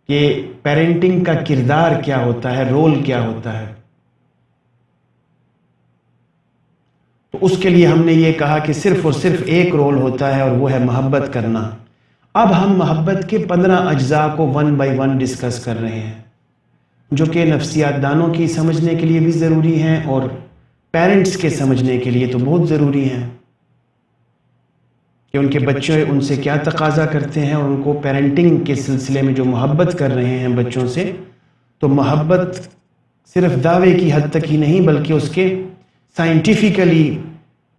کہ پیرنٹنگ کا کردار کیا ہوتا ہے، رول کیا ہوتا ہے۔ تو اس کے لیے ہم نے یہ کہا کہ صرف اور صرف ایک رول ہوتا ہے، اور وہ ہے محبت کرنا۔ اب ہم محبت کے 15 اجزاء کو 1 بائی 1 ڈسکس کر رہے ہیں، جو کہ نفسیات دانوں کی سمجھنے کے لیے بھی ضروری ہیں اور پیرنٹس کے سمجھنے کے لیے تو بہت ضروری ہیں کہ ان کے بچے ان سے کیا تقاضا کرتے ہیں، اور ان کو پیرنٹنگ کے سلسلے میں جو محبت کر رہے ہیں بچوں سے، تو محبت صرف دعوے کی حد تک ہی نہیں بلکہ اس کے سائنٹیفکلی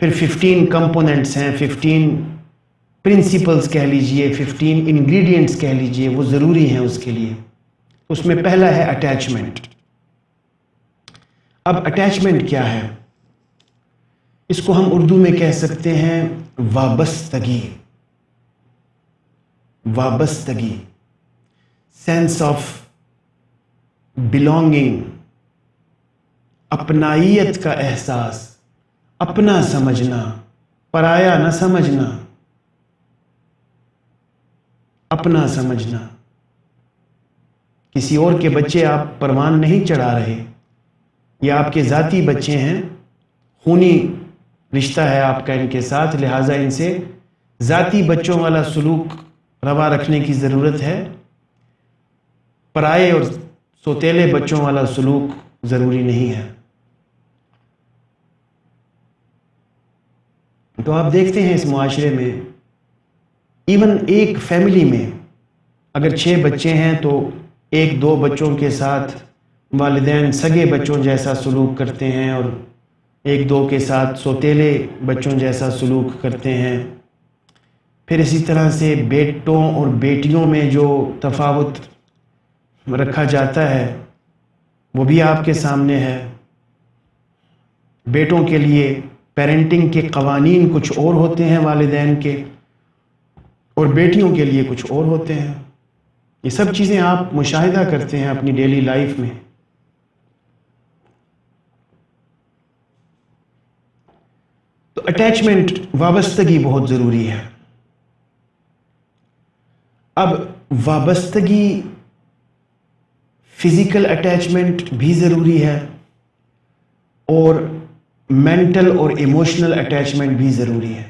پھر 15 کمپوننٹس ہیں، 15 پرنسپلز کہہ لیجئے، 15 انگریڈینٹس کہہ لیجئے، وہ ضروری ہیں اس کے لیے۔ اس میں پہلا ہے اٹیچمنٹ۔ اب اٹیچمنٹ کیا ہے؟ اس کو ہم اردو میں کہہ سکتے ہیں وابستگی۔ وابستگی، سینس آف بلونگنگ، اپنائیت کا احساس، اپنا سمجھنا، پرایا نہ سمجھنا، اپنا سمجھنا۔ کسی اور کے بچے آپ پروان نہیں چڑھا رہے، یہ آپ کے ذاتی بچے ہیں، خونی رشتہ ہے آپ کا ان کے ساتھ، لہٰذا ان سے ذاتی بچوں والا سلوک روا رکھنے کی ضرورت ہے، پرائے اور سوتیلے بچوں والا سلوک ضروری نہیں ہے۔ تو آپ دیکھتے ہیں اس معاشرے میں، ایون ایک فیملی میں اگر 6 بچے ہیں تو 1-2 بچوں کے ساتھ والدین سگے بچوں جیسا سلوک کرتے ہیں اور 1-2 کے ساتھ سوتیلے بچوں جیسا سلوک کرتے ہیں۔ پھر اسی طرح سے بیٹوں اور بیٹیوں میں جو تفاوت رکھا جاتا ہے وہ بھی آپ کے سامنے ہے۔ بیٹوں کے لیے پیرنٹنگ کے قوانین کچھ اور ہوتے ہیں والدین کے، اور بیٹیوں کے لیے کچھ اور ہوتے ہیں۔ یہ سب چیزیں آپ مشاہدہ کرتے ہیں اپنی ڈیلی لائف میں۔ تو اٹیچمنٹ، وابستگی بہت ضروری ہے۔ اب وابستگی، فزیکل اٹیچمنٹ بھی ضروری ہے اور مینٹل اور ایموشنل اٹیچمنٹ بھی ضروری ہے۔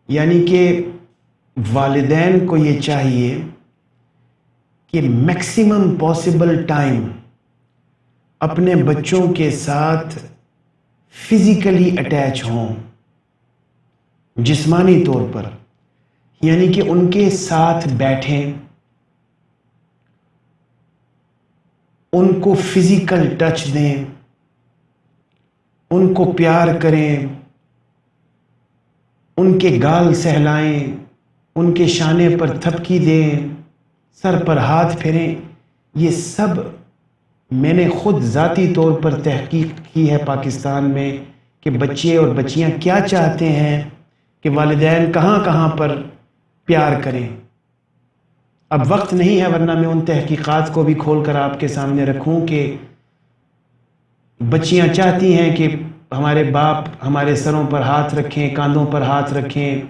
یعنی کہ والدین کو یہ چاہیے کہ میکسیمم پاسبل ٹائم اپنے بچوں کے ساتھ فزیکلی اٹیچ ہوں، جسمانی طور پر، یعنی کہ ان کے ساتھ بیٹھیں، ان کو فزیکل ٹچ دیں، ان کو پیار کریں، ان کے گال سہلائیں، ان کے شانے پر تھپکی دیں، سر پر ہاتھ پھیریں۔ یہ سب میں نے خود ذاتی طور پر تحقیق کی ہے پاکستان میں کہ بچے اور بچیاں کیا چاہتے ہیں کہ والدین کہاں کہاں پر پیار کریں۔ اب وقت نہیں ہے ورنہ میں ان تحقیقات کو بھی کھول کر آپ کے سامنے رکھوں کہ بچیاں چاہتی ہیں کہ ہمارے باپ ہمارے سروں پر ہاتھ رکھیں، کاندھوں پر ہاتھ رکھیں۔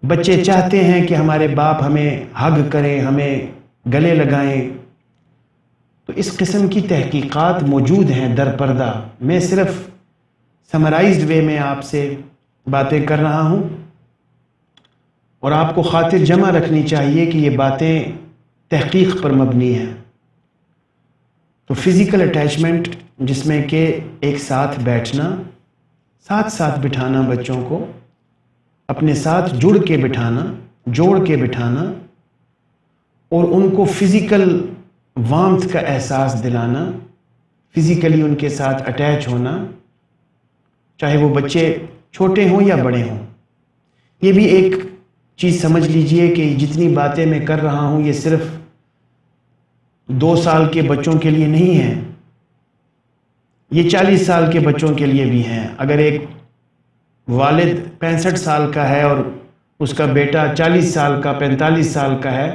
بچے چاہتے ہیں کہ ہمارے باپ ہمیں ہگ کریں، ہمیں گلے لگائیں۔ تو اس قسم کی تحقیقات موجود ہیں در پردہ، میں صرف سمرائزڈ وے میں آپ سے باتیں کر رہا ہوں، اور آپ کو خاطر جمع رکھنی چاہیے کہ یہ باتیں تحقیق پر مبنی ہیں۔ تو فزیکل اٹیچمنٹ، جس میں کہ ایک ساتھ بیٹھنا، ساتھ ساتھ بٹھانا، بچوں کو اپنے ساتھ جڑ کے بٹھانا، جوڑ کے بٹھانا، اور ان کو فزیکل وارمتھ کا احساس دلانا، فزیکلی ان کے ساتھ اٹیچ ہونا، چاہے وہ بچے چھوٹے ہوں یا بڑے ہوں۔ یہ بھی ایک چیز سمجھ لیجئے کہ جتنی باتیں میں کر رہا ہوں یہ صرف 2 سال کے بچوں کے لیے نہیں ہیں، یہ 40 سال کے بچوں کے لیے بھی ہیں۔ اگر ایک والد 65 سال کا ہے اور اس کا بیٹا 40 سال کا، 45 سال کا ہے،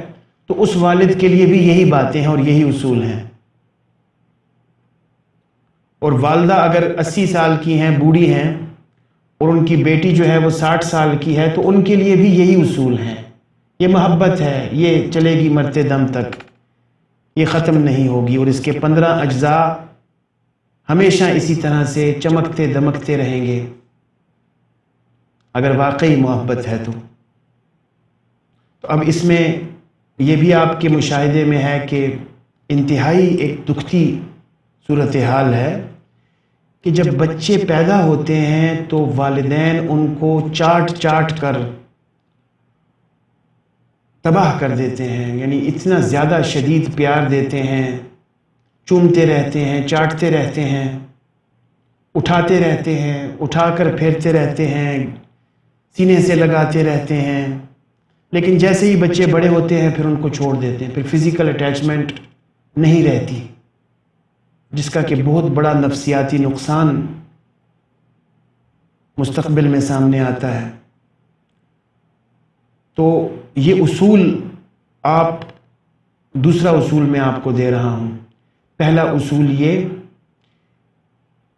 تو اس والد کے لیے بھی یہی باتیں ہیں اور یہی اصول ہیں۔ اور والدہ اگر 80 سال کی ہیں، بوڑھی ہیں، اور ان کی بیٹی جو ہے وہ 60 سال کی ہے، تو ان کے لیے بھی یہی اصول ہیں۔ یہ محبت ہے، یہ چلے گی مرتے دم تک، یہ ختم نہیں ہوگی، اور اس کے 15 اجزاء ہمیشہ اسی طرح سے چمکتے دمکتے رہیں گے اگر واقعی محبت ہے تو۔ اب اس میں یہ بھی آپ کے مشاہدے میں ہے کہ انتہائی ایک دکھتی صورتحال ہے کہ جب بچے پیدا ہوتے ہیں تو والدین ان کو چاٹ چاٹ کر تباہ کر دیتے ہیں، یعنی اتنا زیادہ شدید پیار دیتے ہیں، چومتے رہتے ہیں، چاٹتے رہتے ہیں، اٹھاتے رہتے ہیں، اٹھا کر پھیرتے رہتے ہیں، سینے سے لگاتے رہتے ہیں، لیکن جیسے ہی بچے بڑے ہوتے ہیں پھر ان کو چھوڑ دیتے ہیں، پھر فزیکل اٹیچمنٹ نہیں رہتی، جس کا کہ بہت بڑا نفسیاتی نقصان مستقبل میں سامنے آتا ہے۔ تو یہ اصول دوسرا اصول میں آپ کو دے رہا ہوں۔ پہلا اصول یہ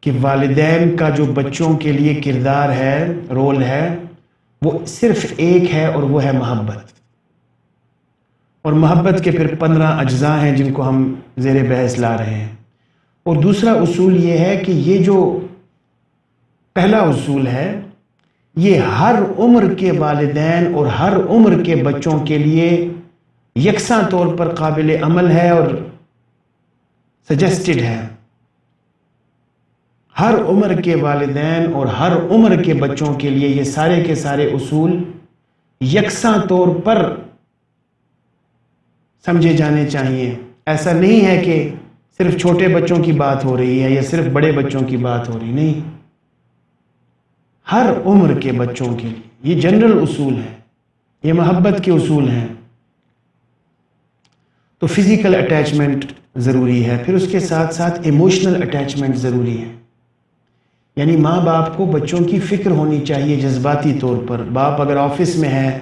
کہ والدین کا جو بچوں کے لیے کردار ہے، رول ہے، وہ صرف ایک ہے اور وہ ہے محبت۔ اور محبت کے پھر 15 اجزاء ہیں جن کو ہم زیر بحث لا رہے ہیں۔ اور دوسرا اصول یہ ہے کہ یہ جو پہلا اصول ہے یہ ہر عمر کے والدین اور ہر عمر کے بچوں کے لیے یکساں طور پر قابل عمل ہے اور سجسٹڈ ہے۔ ہر عمر کے والدین اور ہر عمر کے بچوں کے لیے یہ سارے کے سارے اصول یکساں طور پر سمجھے جانے چاہیے۔ ایسا نہیں ہے کہ صرف چھوٹے بچوں کی بات ہو رہی ہے یا صرف بڑے بچوں کی بات ہو رہی، نہیں، ہر عمر کے بچوں کے لیے یہ جنرل اصول ہے، یہ محبت کے اصول ہیں۔ تو فزیکل اٹیچمنٹ ضروری ہے، پھر اس کے ساتھ ساتھ ایموشنل اٹیچمنٹ ضروری ہے، یعنی ماں باپ کو بچوں کی فکر ہونی چاہیے جذباتی طور پر۔ باپ اگر آفس میں ہے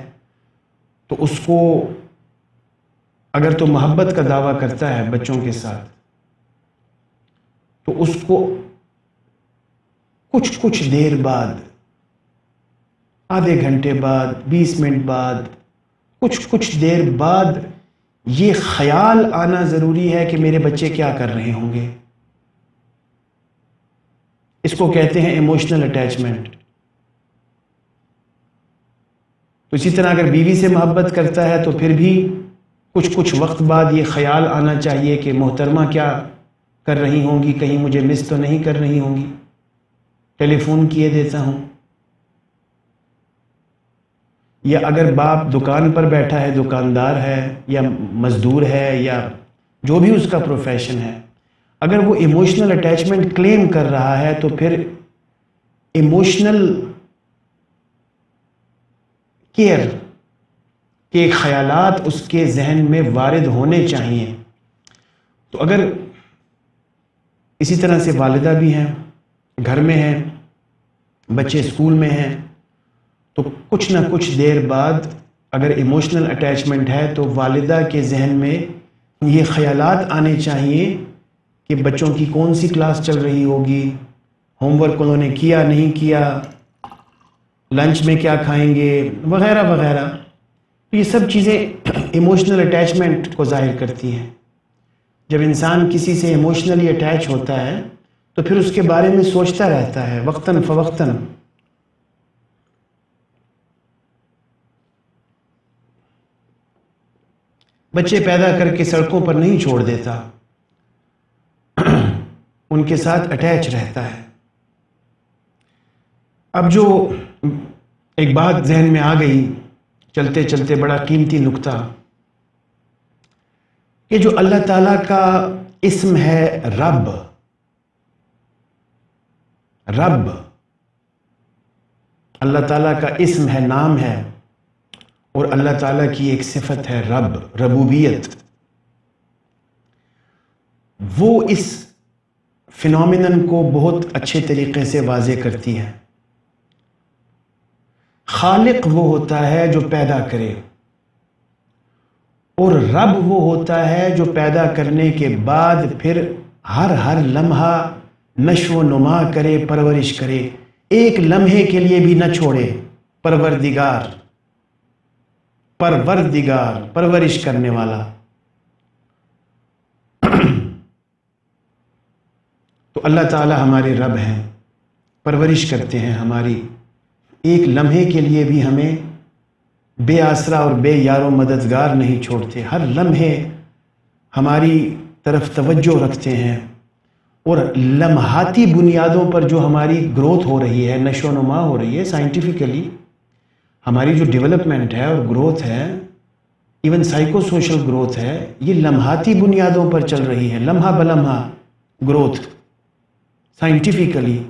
تو اس کو اگر تو محبت کا دعویٰ کرتا ہے بچوں کے ساتھ تو اس کو کچھ دیر بعد، آدھے گھنٹے بعد، 20 منٹ بعد، کچھ دیر بعد یہ خیال آنا ضروری ہے کہ میرے بچے کیا کر رہے ہوں گے۔ اس کو کہتے ہیں ایموشنل اٹیچمنٹ۔ تو اسی طرح اگر بیوی سے محبت کرتا ہے تو پھر بھی کچھ وقت بعد یہ خیال آنا چاہیے کہ محترمہ کیا کر رہی ہوں گی، کہیں مجھے مس تو نہیں کر رہی ہوں گی، ٹیلی فون کیے دیتا ہوں۔ یا اگر باپ دکان پر بیٹھا ہے، دکاندار ہے یا مزدور ہے یا جو بھی اس کا پروفیشن ہے، اگر وہ ایموشنل اٹیچمنٹ کلیم کر رہا ہے تو پھر ایموشنل کیئر کے خیالات اس کے ذہن میں وارد ہونے چاہیے۔ تو اگر اسی طرح سے والدہ بھی ہیں، گھر میں ہیں، بچے اسکول میں ہیں، تو کچھ نہ کچھ دیر بعد اگر ایموشنل اٹیچمنٹ ہے تو والدہ کے ذہن میں یہ خیالات آنے چاہیے کہ بچوں کی کون سی کلاس چل رہی ہوگی، ہوم ورک انہوں نے کیا نہیں کیا، لنچ میں کیا کھائیں گے، وغیرہ وغیرہ۔ یہ سب چیزیں ایموشنل اٹیچمنٹ کو ظاہر کرتی ہیں۔ جب انسان کسی سے ایموشنلی اٹیچ ہوتا ہے تو پھر اس کے بارے میں سوچتا رہتا ہے وقتاً فوقتاً۔ بچے پیدا کر کے سڑکوں پر نہیں چھوڑ دیتا، ان کے ساتھ اٹیچ رہتا ہے۔ اب جو ایک بات ذہن میں آ گئی چلتے چلتے، بڑا قیمتی نکتہ، کہ جو اللہ تعالیٰ کا اسم ہے رب، اللہ تعالیٰ کا اسم ہے، نام ہے، اور اللہ تعالیٰ کی ایک صفت ہے ربوبیت۔ وہ اس فینومینن کو بہت اچھے طریقے سے واضح کرتی ہے۔ خالق وہ ہوتا ہے جو پیدا کرے، اور رب وہ ہوتا ہے جو پیدا کرنے کے بعد پھر ہر لمحہ نشو و نما کرے، پرورش کرے، ایک لمحے کے لیے بھی نہ چھوڑے۔ پروردگار، پرورش کرنے والا۔ تو اللہ تعالی ہمارے رب ہیں، پرورش کرتے ہیں ہماری، ایک لمحے کے لیے بھی ہمیں بے آسرا اور بے یار و مددگار نہیں چھوڑتے، ہر لمحے ہماری طرف توجہ رکھتے ہیں، اور لمحاتی بنیادوں پر جو ہماری گروتھ ہو رہی ہے، نشو و نما ہو رہی ہے، سائنٹیفکلی ہماری جو ڈیولپمنٹ ہے اور گروتھ ہے، ایون سائیکو سوشل گروتھ ہے، یہ لمحاتی بنیادوں پر چل رہی ہے، لمحہ بلمحہ گروتھ سائنٹیفکلی.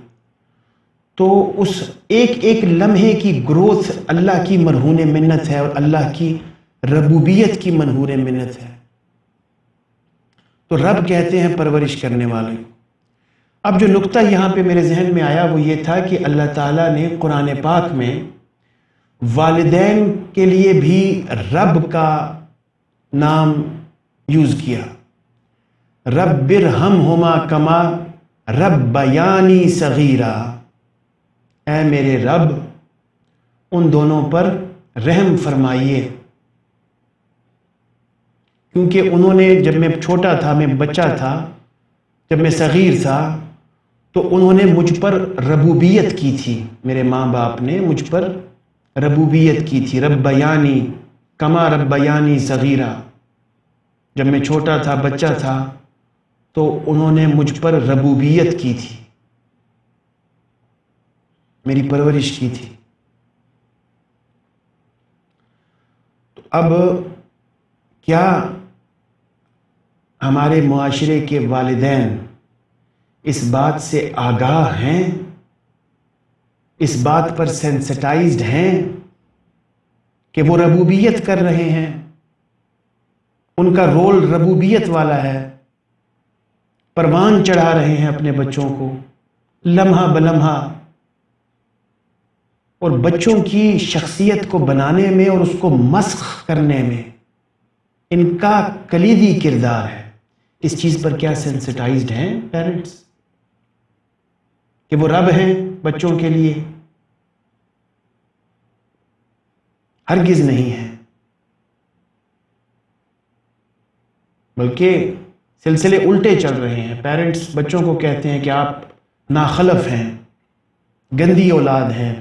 تو اس ایک ایک لمحے کی گروتھ اللہ کی مرہون منت ہے اور اللہ کی ربوبیت کی منہور منت ہے. تو رب کہتے ہیں پرورش کرنے والے. اب جو نقطہ یہاں پہ میرے ذہن میں آیا وہ یہ تھا کہ اللہ تعالیٰ نے قرآن پاک میں والدین کے لیے بھی رب کا نام یوز کیا. رب ارحمہما کما ربیانی صغیرا، اے میرے رب ان دونوں پر رحم فرمائیے، کیونکہ انہوں نے جب میں چھوٹا تھا، میں بچہ تھا، جب میں صغیر تھا تو انہوں نے مجھ پر ربوبیت کی تھی، میرے ماں باپ نے مجھ پر ربوبیت کی تھی. ربیانی کما ربیانی صغیرا، جب میں چھوٹا تھا، بچہ تھا، تو انہوں نے مجھ پر ربوبیت کی تھی، میری پرورش کی تھی. تو اب کیا ہمارے معاشرے کے والدین اس بات سے آگاہ ہیں، اس بات پر سینسٹائزڈ ہیں کہ وہ ربوبیت کر رہے ہیں، ان کا رول ربوبیت والا ہے، پروان چڑھا رہے ہیں اپنے بچوں کو لمحہ بلمحہ، اور بچوں کی شخصیت کو بنانے میں اور اس کو مسخ کرنے میں ان کا کلیدی کردار ہے. اس چیز پر کیا سینسٹائزڈ ہیں پیرنٹس کہ وہ رب ہیں بچوں کے لیے؟ ہرگز نہیں ہے، بلکہ سلسلے الٹے چل رہے ہیں. پیرنٹس بچوں کو کہتے ہیں کہ آپ ناخلف ہیں، گندی اولاد ہیں،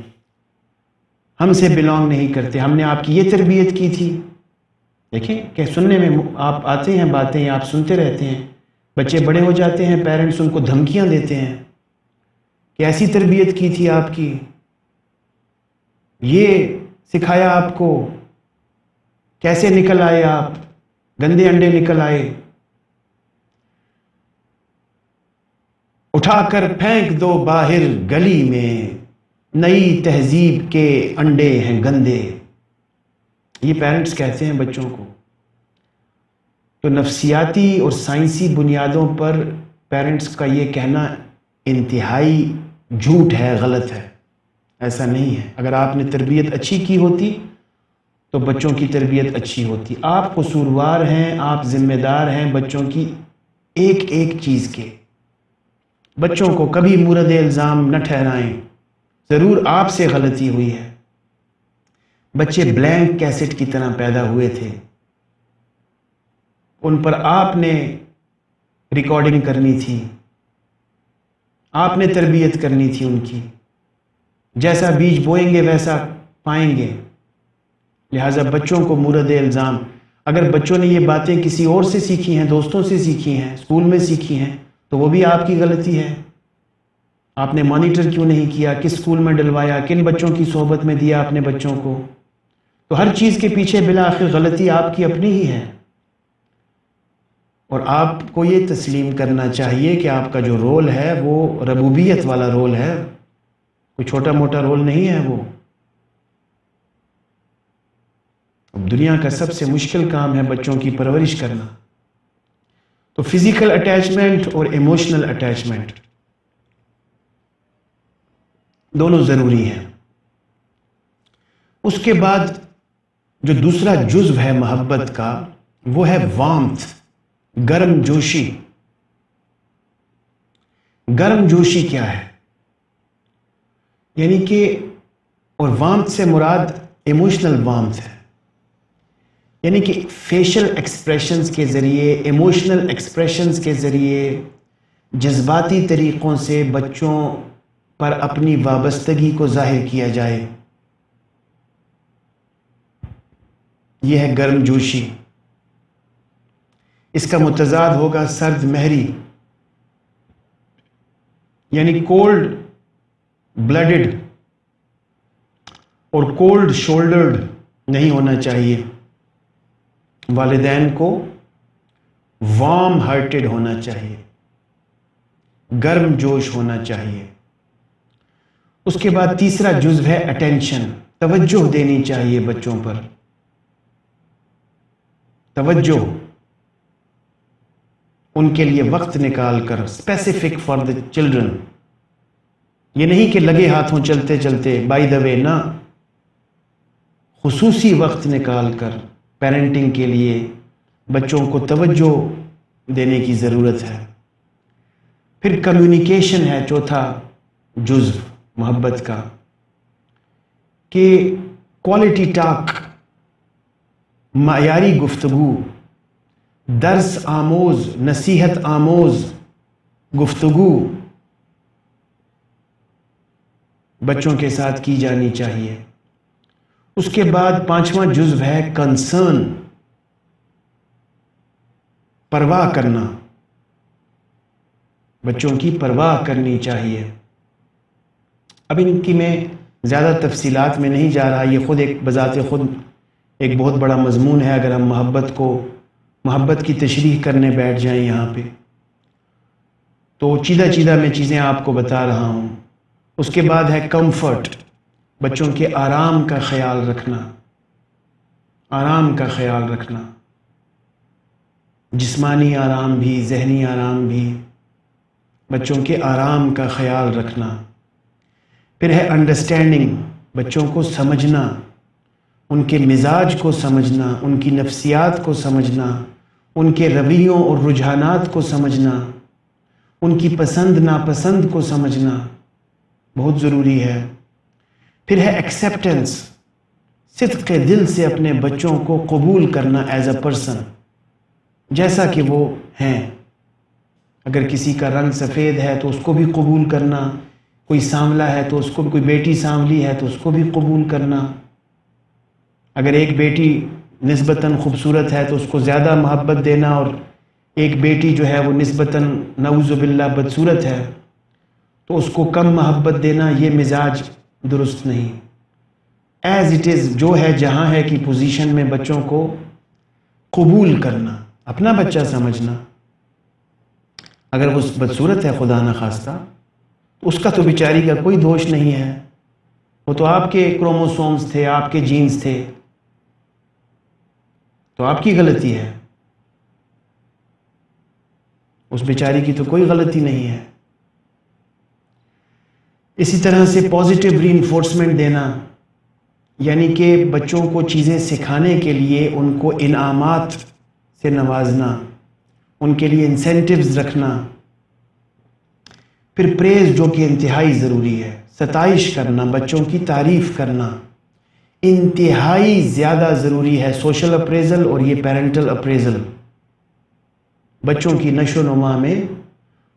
ہم سے بلانگ نہیں کرتے، ہم نے آپ کی یہ تربیت کی تھی. دیکھیں کہ سننے میں آپ آتے ہیں باتیں، آپ سنتے رہتے ہیں، بچے بڑے ہو جاتے ہیں، پیرنٹس ان کو دھمکیاں دیتے ہیں کہ ایسی تربیت کی تھی آپ کی، یہ سکھایا آپ کو، کیسے نکل آئے آپ، گندے انڈے نکل آئے، اٹھا کر پھینک دو باہر گلی میں، نئی تہذیب کے انڈے ہیں گندے. یہ پیرنٹس کہتے ہیں بچوں کو. تو نفسیاتی اور سائنسی بنیادوں پر پیرنٹس کا یہ کہنا انتہائی جھوٹ ہے، غلط ہے. ایسا نہیں ہے. اگر آپ نے تربیت اچھی کی ہوتی تو بچوں کی تربیت اچھی ہوتی. آپ قصوروار ہیں، آپ ذمہ دار ہیں بچوں کی ایک ایک چیز کے. بچوں کو کبھی مورد الزام نہ ٹھہرائیں، ضرور آپ سے غلطی ہوئی ہے. بچے بلینک کیسٹ کی طرح پیدا ہوئے تھے، ان پر آپ نے ریکارڈنگ کرنی تھی، آپ نے تربیت کرنی تھی ان کی. جیسا بیج بوئیں گے ویسا پائیں گے. لہٰذا بچوں کو مورد الزام، اگر بچوں نے یہ باتیں کسی اور سے سیکھی ہیں، دوستوں سے سیکھی ہیں، اسکول میں سیکھی ہیں، تو وہ بھی آپ کی غلطی ہے. آپ نے مانیٹر کیوں نہیں کیا، کس اسکول میں ڈلوایا، کن بچوں کی صحبت میں دیا اپنے بچوں کو. تو ہر چیز کے پیچھے بالآخر غلطی آپ کی اپنی ہی ہے. اور آپ کو یہ تسلیم کرنا چاہیے کہ آپ کا جو رول ہے وہ ربوبیت والا رول ہے، کوئی چھوٹا موٹا رول نہیں ہے وہ. اب دنیا کا سب سے مشکل کام ہے بچوں کی پرورش کرنا. تو فزیکل اٹیچمنٹ اور ایموشنل اٹیچمنٹ دونوں ضروری ہیں. اس کے بعد جو دوسرا جزو ہے محبت کا وہ ہے وارمتھ، گرم جوشی. گرم جوشی کیا ہے؟ یعنی کہ، اور وارمتھ سے مراد ایموشنل وارمتھ ہے، یعنی کہ فیشل ایکسپریشنز کے ذریعے، ایموشنل ایکسپریشنز کے ذریعے، جذباتی طریقوں سے بچوں پر اپنی وابستگی کو ظاہر کیا جائے. یہ ہے گرم جوشی. اس کا متضاد ہوگا سرد مہری، یعنی کولڈ بلڈڈ اور کولڈ شولڈرڈ نہیں ہونا چاہیے. والدین کو وارم ہارٹڈ ہونا چاہیے، گرم جوش ہونا چاہیے۔ اس کے بعد تیسرا جزو ہے اٹینشن، توجہ دینی چاہیے بچوں پر، توجہ، ان کے لیے وقت نکال کر، اسپیسیفک فار دا چلڈرن، یہ نہیں کہ لگے ہاتھوں چلتے چلتے بائی دا وے، نہ، خصوصی وقت نکال کر پیرنٹنگ کے لیے بچوں کو توجہ دینے کی ضرورت ہے۔ پھر کمیونیکیشن ہے چوتھا جزو محبت کا، کہ کوالٹی ٹاک، معیاری گفتگو، درس آموز، نصیحت آموز گفتگو بچوں کے ساتھ کی جانی چاہیے۔ اس کے بعد پانچواں جزو ہے کنسرن، پرواہ کرنا، بچوں کی پرواہ کرنی چاہیے۔ اب ان کی میں زیادہ تفصیلات میں نہیں جا رہا، یہ خود ایک بذات خود ایک بہت بڑا مضمون ہے۔ اگر ہم محبت کی تشریح کرنے بیٹھ جائیں یہاں پہ تو چیدہ میں چیزیں آپ کو بتا رہا ہوں۔ اس کے بعد ہے کمفرٹ، بچوں کے آرام کا خیال رکھنا، آرام کا خیال رکھنا، جسمانی آرام بھی، ذہنی آرام بھی، بچوں کے آرام کا خیال رکھنا۔ پھر ہے انڈرسٹینڈنگ، بچوں کو سمجھنا، ان کے مزاج کو سمجھنا، ان کی نفسیات کو سمجھنا، ان کے رویوں اور رجحانات کو سمجھنا، ان کی پسند ناپسند کو سمجھنا بہت ضروری ہے۔ پھر ہے ایکسیپٹنس، صدق کے دل سے اپنے بچوں کو قبول کرنا ایز اے پرسن، جیسا کہ وہ ہیں۔ اگر کسی کا رنگ سفید ہے تو اس کو بھی قبول کرنا، کوئی سانولا ہے تو اس کو بھی، کوئی بیٹی سانولی ہے تو اس کو بھی قبول کرنا۔ اگر ایک بیٹی نسبتاً خوبصورت ہے تو اس کو زیادہ محبت دینا، اور ایک بیٹی جو ہے وہ نسبتاً نعوذ باللہ بدصورت ہے تو اس کو کم محبت دینا، یہ مزاج درست نہیں۔ ایز اٹ از، جو ہے جہاں ہے کی پوزیشن میں بچوں کو قبول کرنا، اپنا بچہ سمجھنا۔ اگر وہ بدصورت ہے خدا نخواستہ، اس کا تو بیچاری کا کوئی دوش نہیں ہے، وہ تو آپ کے کروموسومز تھے، آپ کے جینز تھے، تو آپ کی غلطی ہے، اس بیچاری کی تو کوئی غلطی نہیں ہے۔ اسی طرح سے پازیٹیو ری انفورسمنٹ دینا، یعنی کہ بچوں کو چیزیں سکھانے کے لیے ان کو انعامات سے نوازنا، ان کے لیے انسینٹیوز رکھنا۔ پھر پریز، جو کہ انتہائی ضروری ہے، ستائش کرنا، بچوں کی تعریف کرنا انتہائی زیادہ ضروری ہے۔ سوشل اپریزل اور یہ پیرنٹل اپریزل، بچوں کی نشو و نما میں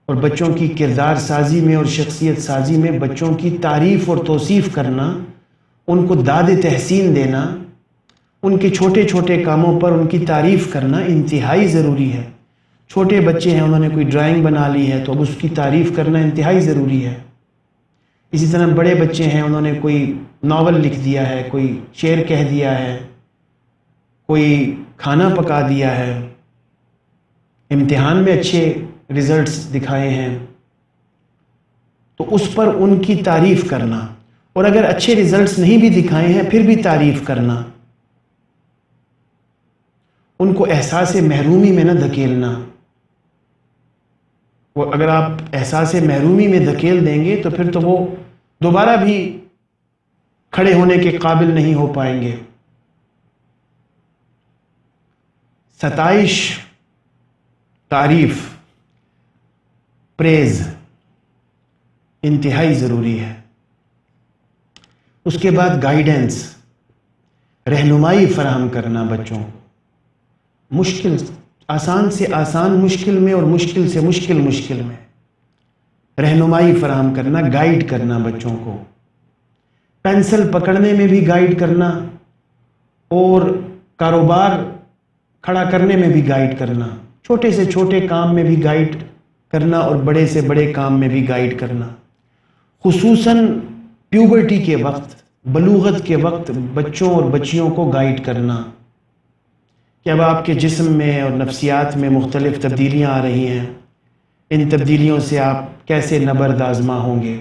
اور بچوں کی کردار سازی میں اور شخصیت سازی میں بچوں کی تعریف اور توصیف کرنا، ان کو داد تحسین دینا، ان کے چھوٹے چھوٹے کاموں پر ان کی تعریف کرنا انتہائی ضروری ہے۔ چھوٹے بچے ہیں، انہوں نے کوئی ڈرائنگ بنا لی ہے تو اب اس کی تعریف کرنا انتہائی ضروری ہے۔ اسی طرح بڑے بچے ہیں، انہوں نے کوئی ناول لکھ دیا ہے، کوئی شعر کہہ دیا ہے، کوئی کھانا پکا دیا ہے، امتحان میں اچھے ریزلٹس دکھائے ہیں، تو اس پر ان کی تعریف کرنا، اور اگر اچھے ریزلٹس نہیں بھی دکھائے ہیں پھر بھی تعریف کرنا، ان کو احساس محرومی میں نہ دھکیلنا۔ وہ اگر آپ احساس محرومی میں دھکیل دیں گے تو پھر تو وہ دوبارہ بھی کھڑے ہونے کے قابل نہیں ہو پائیں گے۔ ستائش، تعریف، پریز انتہائی ضروری ہے۔ اس کے بعد گائیڈنس، رہنمائی فراہم کرنا بچوں کو، مشکل، آسان سے آسان مشکل میں اور مشکل سے مشکل میں رہنمائی فراہم کرنا، گائیڈ کرنا بچوں کو، پینسل پکڑنے میں بھی گائیڈ کرنا اور کاروبار کھڑا کرنے میں بھی گائیڈ کرنا، چھوٹے سے چھوٹے کام میں بھی گائیڈ کرنا اور بڑے سے بڑے کام میں بھی گائیڈ کرنا۔ خصوصاً پیوبرٹی کے وقت، بلوغت کے وقت بچوں اور بچیوں کو گائیڈ کرنا کہ اب آپ کے جسم میں اور نفسیات میں مختلف تبدیلیاں آ رہی ہیں، ان تبدیلیوں سے آپ کیسے نبرد آزما ہوں گے؟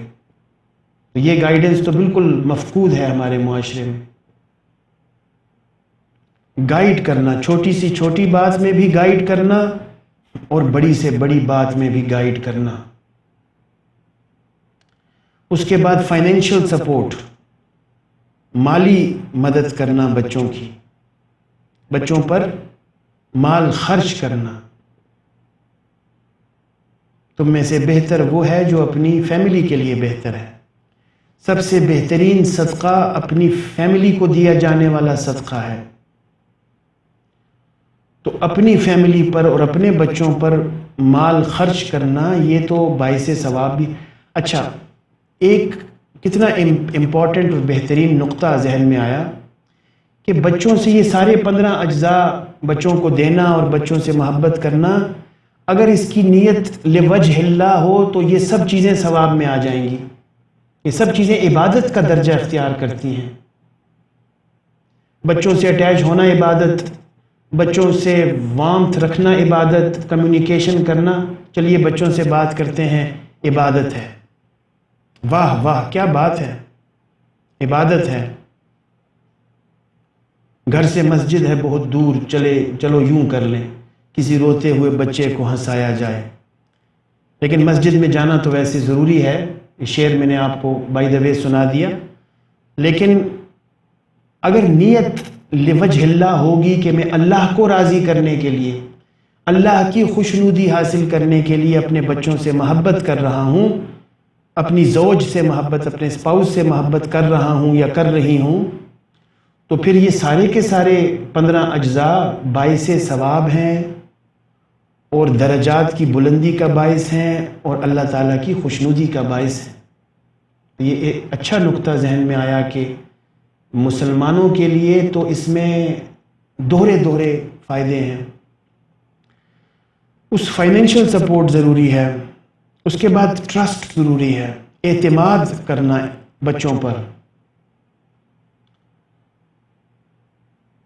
تو یہ گائیڈنس تو بالکل مفقود ہے ہمارے معاشرے میں۔ گائیڈ کرنا، چھوٹی سی چھوٹی بات میں بھی گائیڈ کرنا اور بڑی سے بڑی بات میں بھی گائیڈ کرنا۔ اس کے بعد فائنینشیل سپورٹ، مالی مدد کرنا بچوں کی، بچوں پر مال خرچ کرنا۔ تم میں سے بہتر وہ ہے جو اپنی فیملی کے لیے بہتر ہے۔ سب سے بہترین صدقہ اپنی فیملی کو دیا جانے والا صدقہ ہے۔ تو اپنی فیملی پر اور اپنے بچوں پر مال خرچ کرنا یہ تو باعث ثواب بھی۔ اچھا، ایک کتنا امپورٹنٹ اور بہترین نقطہ ذہن میں آیا کہ بچوں سے یہ سارے 15 اجزاء بچوں کو دینا اور بچوں سے محبت کرنا، اگر اس کی نیت لوجہ اللہ ہو تو یہ سب چیزیں ثواب میں آ جائیں گی۔ یہ سب چیزیں عبادت کا درجہ اختیار کرتی ہیں۔ بچوں سے اٹیچ ہونا عبادت، بچوں سے وارمتھ رکھنا عبادت، کمیونیکیشن کرنا، چلیے بچوں سے بات کرتے ہیں، عبادت ہے۔ واہ واہ کیا بات ہے، عبادت ہے۔ گھر سے مسجد ہے بہت دور، چلو یوں کر لیں، کسی روتے ہوئے بچے کو ہنسایا جائے۔ لیکن مسجد میں جانا تو ویسے ضروری ہے، یہ شعر میں نے آپ کو بائی دا وے سنا دیا۔ لیکن اگر نیت لوجہ اللہ ہوگی کہ میں اللہ کو راضی کرنے کے لیے، اللہ کی خوشنودی حاصل کرنے کے لیے اپنے بچوں سے محبت کر رہا ہوں، اپنی زوج سے محبت، اپنے اسپاؤس سے محبت کر رہا ہوں یا کر رہی ہوں، تو پھر یہ سارے کے سارے 15 اجزاء باعث ثواب ہیں اور درجات کی بلندی کا باعث ہیں اور اللہ تعالیٰ کی خوشنودی کا باعث ہے۔ یہ ایک اچھا نقطہ ذہن میں آیا کہ مسلمانوں کے لیے تو اس میں دوہرے فائدے ہیں۔ اس فائنینشیل سپورٹ ضروری ہے، اس کے بعد ٹرسٹ ضروری ہے، اعتماد کرنا بچوں پر۔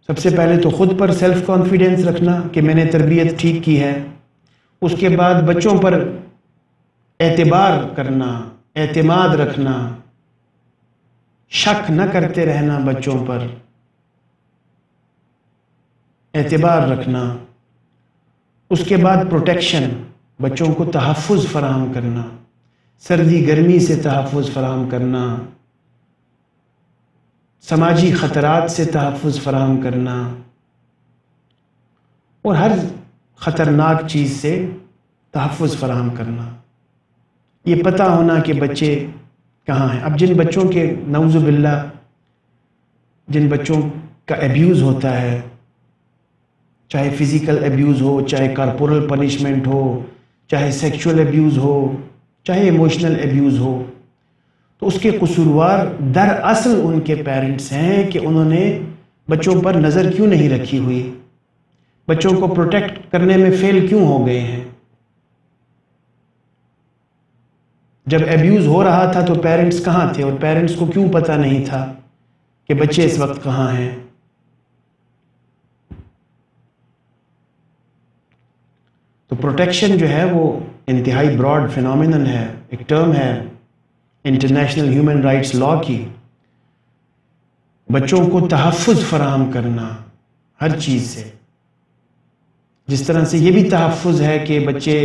سب سے پہلے تو خود پر سیلف کانفیڈنس رکھنا کہ میں نے تربیت ٹھیک کی ہے، اس کے بعد بچوں پر اعتبار کرنا، اعتماد رکھنا، شک نہ کرتے رہنا بچوں پر، اعتبار رکھنا۔ اس کے بعد پروٹیکشن، بچوں کو تحفظ فراہم کرنا، سردی گرمی سے تحفظ فراہم کرنا، سماجی خطرات سے تحفظ فراہم کرنا اور ہر خطرناک چیز سے تحفظ فراہم کرنا۔ یہ پتہ ہونا کہ بچے کہاں ہیں۔ اب جن بچوں کے نعوذ باللہ جن بچوں کا ایبیوز ہوتا ہے، چاہے فزیکل ایبیوز ہو، چاہے کارپورل پنشمنٹ ہو، چاہے سیکشول ایبیوز ہو، چاہے ایموشنل ایبیوز ہو، تو اس کے قصوروار دراصل ان کے پیرنٹس ہیں کہ انہوں نے بچوں پر نظر کیوں نہیں رکھی ہوئی، بچوں کو پروٹیکٹ کرنے میں فیل کیوں ہو گئے ہیں۔ جب ایبیوز ہو رہا تھا تو پیرنٹس کہاں تھے اور پیرنٹس کو کیوں پتہ نہیں تھا کہ بچے اس وقت کہاں ہیں۔ تو پروٹیکشن جو ہے وہ انتہائی براڈ فینومینن ہے، ایک ٹرم ہے انٹرنیشنل ہیومن رائٹس لا کی۔ بچوں کو تحفظ فراہم کرنا ہر چیز سے، جس طرح سے یہ بھی تحفظ ہے کہ بچے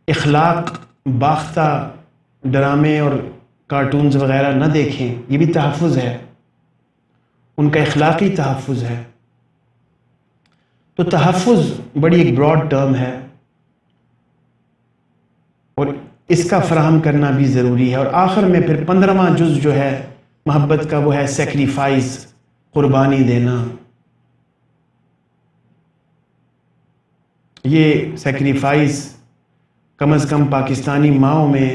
اخلاق باختہ ڈرامے اور کارٹونز وغیرہ نہ دیکھیں، یہ بھی تحفظ ہے، ان کا اخلاقی تحفظ ہے۔ تو تحفظ بڑی ایک براڈ ٹرم ہے اور اس کا فراہم کرنا بھی ضروری ہے۔ اور آخر میں پھر 15واں جز جو ہے محبت کا وہ ہے سیکریفائس، قربانی دینا۔ یہ سیکریفائس کم از کم پاکستانی ماؤں میں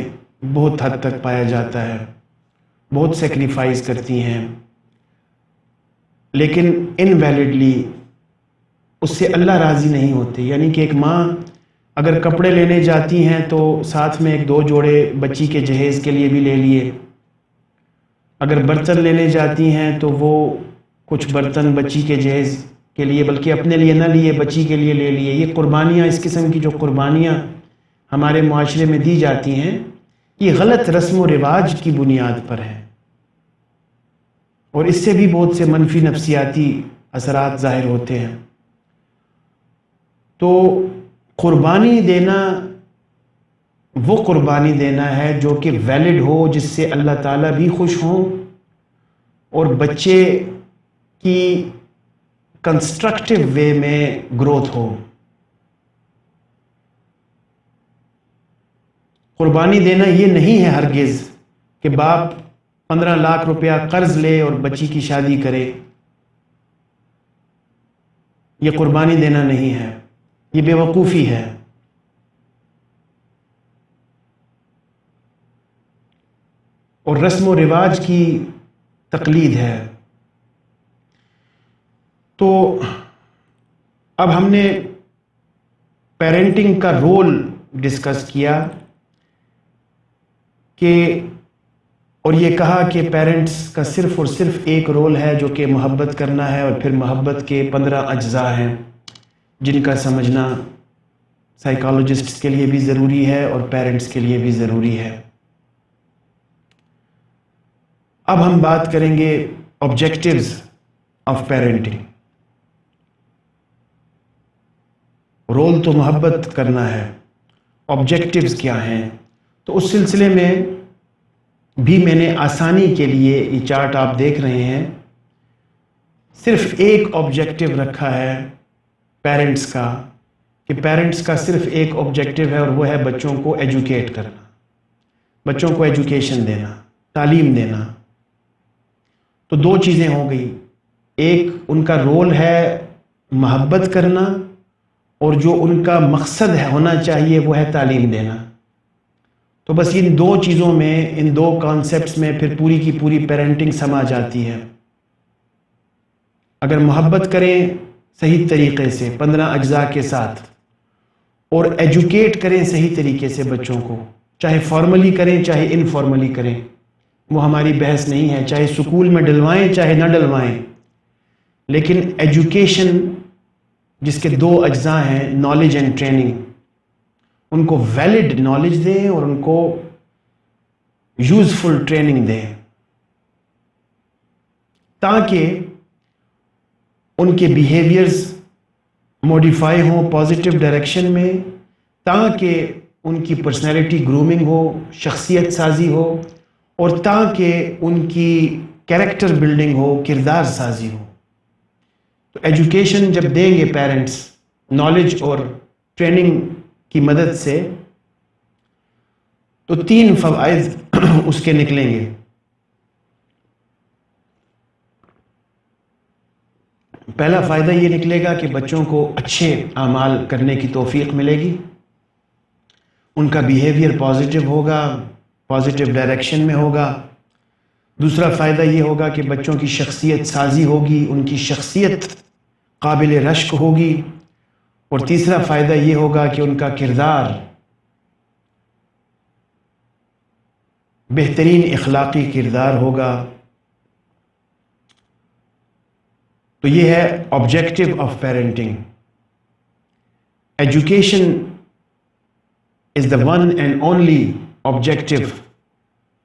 بہت حد تک پایا جاتا ہے، بہت سیکریفائس کرتی ہیں، لیکن انویلڈلی اس سے اللہ راضی نہیں ہوتے۔ یعنی کہ ایک ماں اگر کپڑے لینے جاتی ہیں تو ساتھ میں 1-2 جوڑے بچی کے جہیز کے لیے بھی لے لیے، اگر برتن لینے جاتی ہیں تو وہ کچھ برتن بچی کے جہیز کے لیے، بلکہ اپنے لیے نہ لیے، بچی کے لیے لے لیے۔ یہ قربانیاں، اس قسم کی جو قربانیاں ہمارے معاشرے میں دی جاتی ہیں، یہ غلط رسم و رواج کی بنیاد پر ہے، اور اس سے بھی بہت سے منفی نفسیاتی اثرات ظاہر ہوتے ہیں۔ تو قربانی دینا وہ قربانی دینا ہے جو کہ ویلڈ ہو، جس سے اللہ تعالیٰ بھی خوش ہوں اور بچے کی کنسٹرکٹیو وے میں گروتھ ہو۔ قربانی دینا یہ نہیں ہے ہرگز کہ باپ 15 لاکھ روپیہ قرض لے اور بچی کی شادی کرے۔ یہ قربانی دینا نہیں ہے، یہ بے وقوفی ہے۔ اور رسم و رواج کی تقلید ہے۔ تو اب ہم نے پیرنٹنگ کا رول ڈسکس کیا کہ، اور یہ کہا کہ پیرنٹس کا صرف اور صرف ایک رول ہے جو کہ محبت کرنا ہے، اور پھر محبت کے 15 اجزاء ہیں جن کا سمجھنا سائیکالوجسٹس کے لیے بھی ضروری ہے اور پیرنٹس کے لیے بھی ضروری ہے۔ اب ہم بات کریں گے آبجیکٹیوز آف پیرنٹنگ۔ رول تو محبت کرنا ہے، آبجیکٹیوز کیا ہیں؟ تو اس سلسلے میں بھی میں نے آسانی کے لیے، یہ چارٹ آپ دیکھ رہے ہیں، صرف ایک آبجیکٹیو رکھا ہے پیرنٹس کا، کہ پیرنٹس کا صرف ایک آبجیکٹیو ہے، اور وہ ہے بچوں کو ایجوکیٹ کرنا، بچوں کو ایجوکیشن دینا، تعلیم دینا۔ تو دو چیزیں ہو گئی، ایک ان کا رول ہے محبت کرنا، اور جو ان کا مقصد ہے ہونا چاہیے وہ ہے تعلیم دینا۔ تو بس ان دو چیزوں میں، ان دو کانسیپٹس میں پھر پوری کی پوری پیرنٹنگ سما جاتی ہے۔ اگر محبت کریں صحیح طریقے سے 15 اجزاء کے ساتھ، اور ایجوکیٹ کریں صحیح طریقے سے بچوں کو، چاہے فارملی کریں چاہے انفارملی کریں، وہ ہماری بحث نہیں ہے، چاہے سکول میں ڈلوائیں چاہے نہ ڈلوائیں، لیکن ایجوکیشن جس کے 2 اجزاء ہیں، نالج اینڈ ٹریننگ، ان کو ویلڈ نالج دیں اور ان کو یوزفل ٹریننگ دیں، تاکہ ان کے بیہیویئرز موڈیفائی ہوں پازیٹیو ڈائریکشن میں، تاکہ ان کی پرسنالٹی گرومنگ ہو، شخصیت سازی ہو، اور تاکہ ان کی کیریکٹر بلڈنگ ہو، کردار سازی ہو۔ تو ایجوکیشن جب دیں گے پیرنٹس نالج اور ٹریننگ کی مدد سے، تو 3 فوائد اس کے نکلیں گے۔ پہلا فائدہ یہ نکلے گا کہ بچوں کو اچھے اعمال کرنے کی توفیق ملے گی، ان کا بیہیویئر پازیٹیو ہوگا، پازیٹیو ڈائریکشن میں ہوگا۔ دوسرا فائدہ یہ ہوگا کہ بچوں کی شخصیت سازی ہوگی، ان کی شخصیت قابل رشک ہوگی، اور تیسرا فائدہ یہ ہوگا کہ ان کا کردار بہترین اخلاقی کردار ہوگا۔ تو یہ ہے objective of parenting. Education is the one and only objective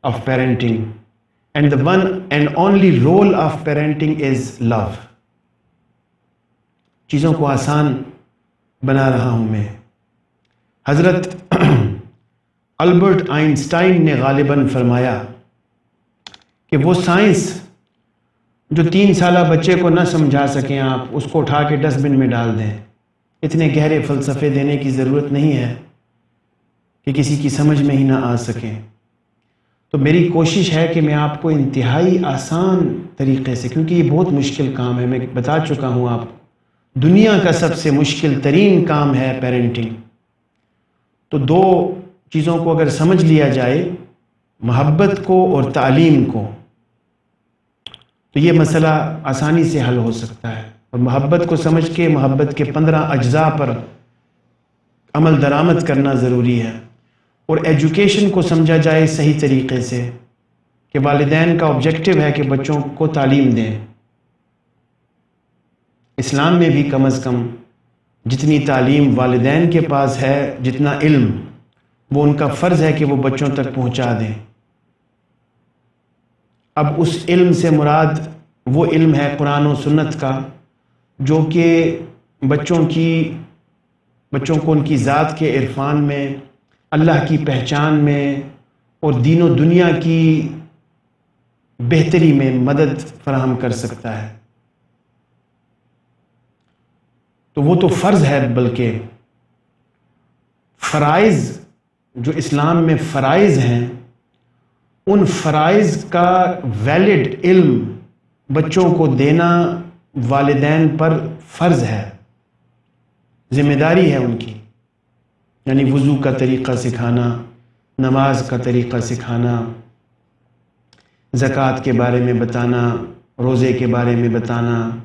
of parenting, and the one and only role of parenting is love۔ چیزوں کو آسان بنا رہا ہوں میں۔ حضرت البرٹ آئنسٹائن نے غالباً فرمایا کہ وہ سائنس جو 3 سالہ بچے کو نہ سمجھا سکیں، آپ اس کو اٹھا کے ڈسٹ بن میں ڈال دیں۔ اتنے گہرے فلسفے دینے کی ضرورت نہیں ہے کہ کسی کی سمجھ میں ہی نہ آ سکیں۔ تو میری کوشش ہے کہ میں آپ کو انتہائی آسان طریقے سے، کیونکہ یہ بہت مشکل کام ہے، میں بتا چکا ہوں آپ کو، دنیا کا سب سے مشکل ترین کام ہے پیرنٹنگ۔ تو 2 چیزوں کو اگر سمجھ لیا جائے، محبت کو اور تعلیم کو، تو یہ مسئلہ آسانی سے حل ہو سکتا ہے۔ اور محبت کو سمجھ کے محبت کے 15 اجزاء پر عمل درآمد کرنا ضروری ہے، اور ایجوکیشن کو سمجھا جائے صحیح طریقے سے کہ والدین کا آبجیکٹیو ہے کہ بچوں کو تعلیم دیں، اسلام میں بھی کم از کم جتنی تعلیم والدین کے پاس ہے، جتنا علم، وہ ان کا فرض ہے کہ وہ بچوں تک پہنچا دیں۔ اب اس علم سے مراد وہ علم ہے قرآن و سنت کا، جو کہ بچوں کو ان کی ذات کے عرفان میں، اللہ کی پہچان میں اور دین و دنیا کی بہتری میں مدد فراہم کر سکتا ہے۔ تو وہ تو فرض ہے، بلکہ فرائض جو اسلام میں فرائض ہیں، ان فرائض کا ویلڈ علم بچوں کو دینا والدین پر فرض ہے، ذمہ داری ہے ان کی۔ یعنی وضو کا طریقہ سکھانا، نماز کا طریقہ سکھانا، زکوٰۃ کے بارے میں بتانا، روزے کے بارے میں بتانا،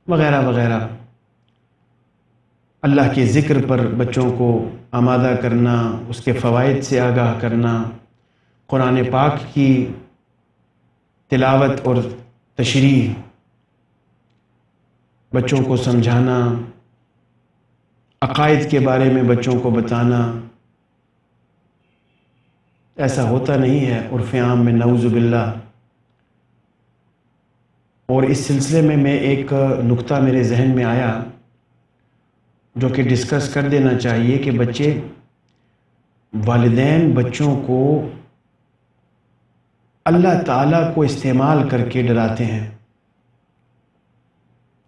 وغیرہ وغیرہ۔ اللہ کے ذکر پر بچوں کو آمادہ کرنا، اس کے فوائد سے آگاہ کرنا، قرآن پاک کی تلاوت اور تشریح بچوں کو سمجھانا، عقائد کے بارے میں بچوں کو بتانا۔ ایسا ہوتا نہیں ہے عرف عام میں، نعوذ باللہ۔ اور اس سلسلے میں ایک نقطہ میرے ذہن میں آیا جو کہ ڈسکس کر دینا چاہیے کہ والدین بچوں کو اللہ تعالیٰ کو استعمال کر کے ڈراتے ہیں۔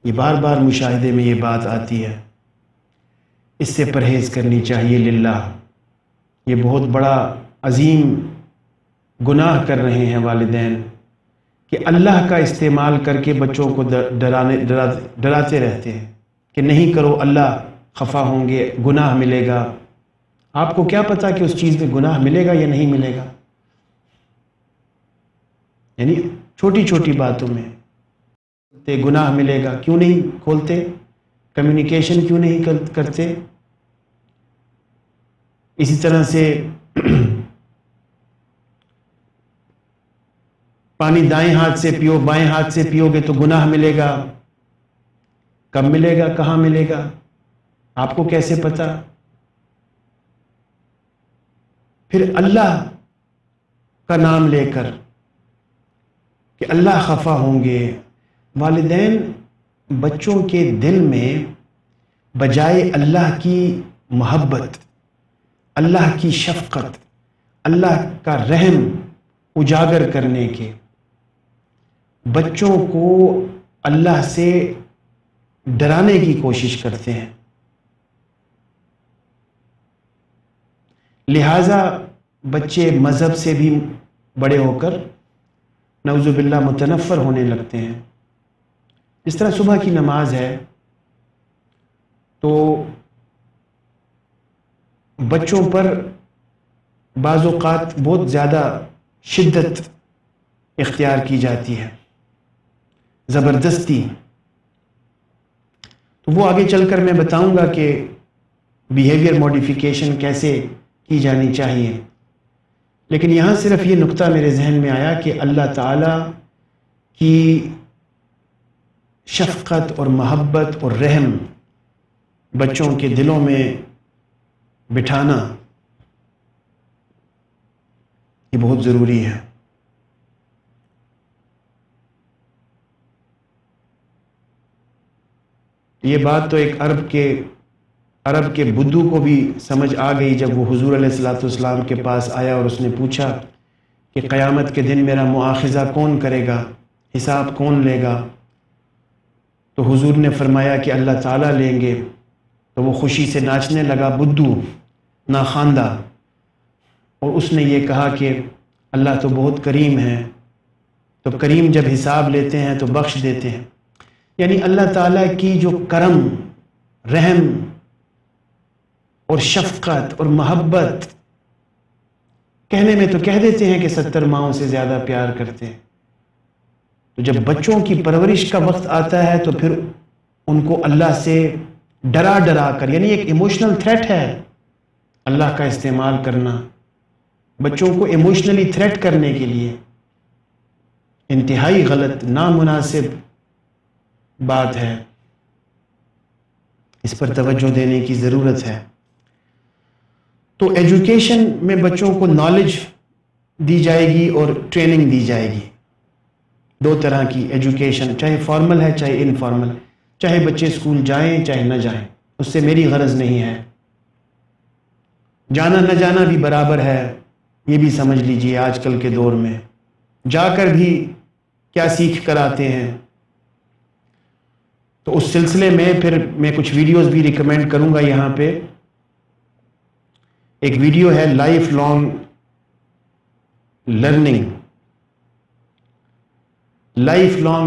یہ بار بار مشاہدے میں یہ بات آتی ہے، اس سے پرہیز کرنی چاہیے للہ۔ یہ بہت بڑا عظیم گناہ کر رہے ہیں والدین کہ اللہ کا استعمال کر کے بچوں کو ڈراتے رہتے ہیں کہ نہیں کرو، اللہ خفا ہوں گے، گناہ ملے گا۔ آپ کو کیا پتا کہ اس چیز میں گناہ ملے گا یا نہیں ملے گا؟ یعنی چھوٹی چھوٹی باتوں میں گناہ ملے گا، کیوں نہیں کھولتے؟ کمیونیکیشن کیوں نہیں کرتے؟ اسی طرح سے پانی دائیں ہاتھ سے پیو، بائیں ہاتھ سے پیو گے تو گناہ ملے گا۔ کب ملے گا، کہاں ملے گا، آپ کو کیسے پتا؟ پھر اللہ کا نام لے کر کہ اللہ خفا ہوں گے، والدین بچوں کے دل میں بجائے اللہ کی محبت، اللہ کی شفقت، اللہ کا رحم اجاگر کرنے کے، بچوں کو اللہ سے ڈرانے کی کوشش کرتے ہیں۔ لہٰذا بچے مذہب سے بھی بڑے ہو کر نعوذ باللہ متنفر ہونے لگتے ہیں۔ جس طرح صبح کی نماز ہے تو بچوں پر بعض اوقات بہت زیادہ شدت اختیار کی جاتی ہے، زبردستی۔ تو وہ آگے چل کر میں بتاؤں گا کہ بیہیویئر موڈیفیکیشن کیسے کی جانی چاہیے، لیکن یہاں صرف یہ نقطہ میرے ذہن میں آیا کہ اللہ تعالیٰ کی شفقت اور محبت اور رحم بچوں کے دلوں میں بٹھانا یہ بہت ضروری ہے۔ یہ بات تو ایک عرب کے بدو کو بھی سمجھ آ گئی جب وہ حضور علیہ الصلوۃ والسلام کے پاس آیا اور اس نے پوچھا کہ قیامت کے دن میرا مؤاخذہ کون کرے گا، حساب کون لے گا؟ تو حضور نے فرمایا کہ اللہ تعالیٰ لیں گے۔ تو وہ خوشی سے ناچنے لگا، بدو ناخواندہ، اور اس نے یہ کہا کہ اللہ تو بہت کریم ہے، تو کریم جب حساب لیتے ہیں تو بخش دیتے ہیں۔ یعنی اللہ تعالیٰ کی جو کرم، رحم اور شفقت اور محبت، کہنے میں تو کہہ دیتے ہیں کہ 70 ماؤں سے زیادہ پیار کرتے ہیں، تو جب بچوں کی پرورش کا وقت آتا ہے تو پھر ان کو اللہ سے ڈرا کر، یعنی ایک ایموشنل تھریٹ ہے اللہ کا استعمال کرنا بچوں کو ایموشنلی تھریٹ کرنے کے لیے، انتہائی غلط، نامناسب بات ہے۔ اس پر توجہ دینے کی ضرورت ہے۔ تو ایجوکیشن میں بچوں کو نالج دی جائے گی اور ٹریننگ دی جائے گی، دو طرح کی ایجوکیشن، چاہے فارمل ہے چاہے انفارمل، چاہے بچے اسکول جائیں چاہے نہ جائیں، اس سے میری غرض نہیں ہے، جانا نہ جانا بھی برابر ہے، یہ بھی سمجھ لیجئے آج کل کے دور میں جا کر بھی کیا سیکھ کر آتے ہیں۔ تو اس سلسلے میں پھر میں کچھ ویڈیوز بھی ریکمینڈ کروں گا۔ یہاں پہ ایک ویڈیو ہے life long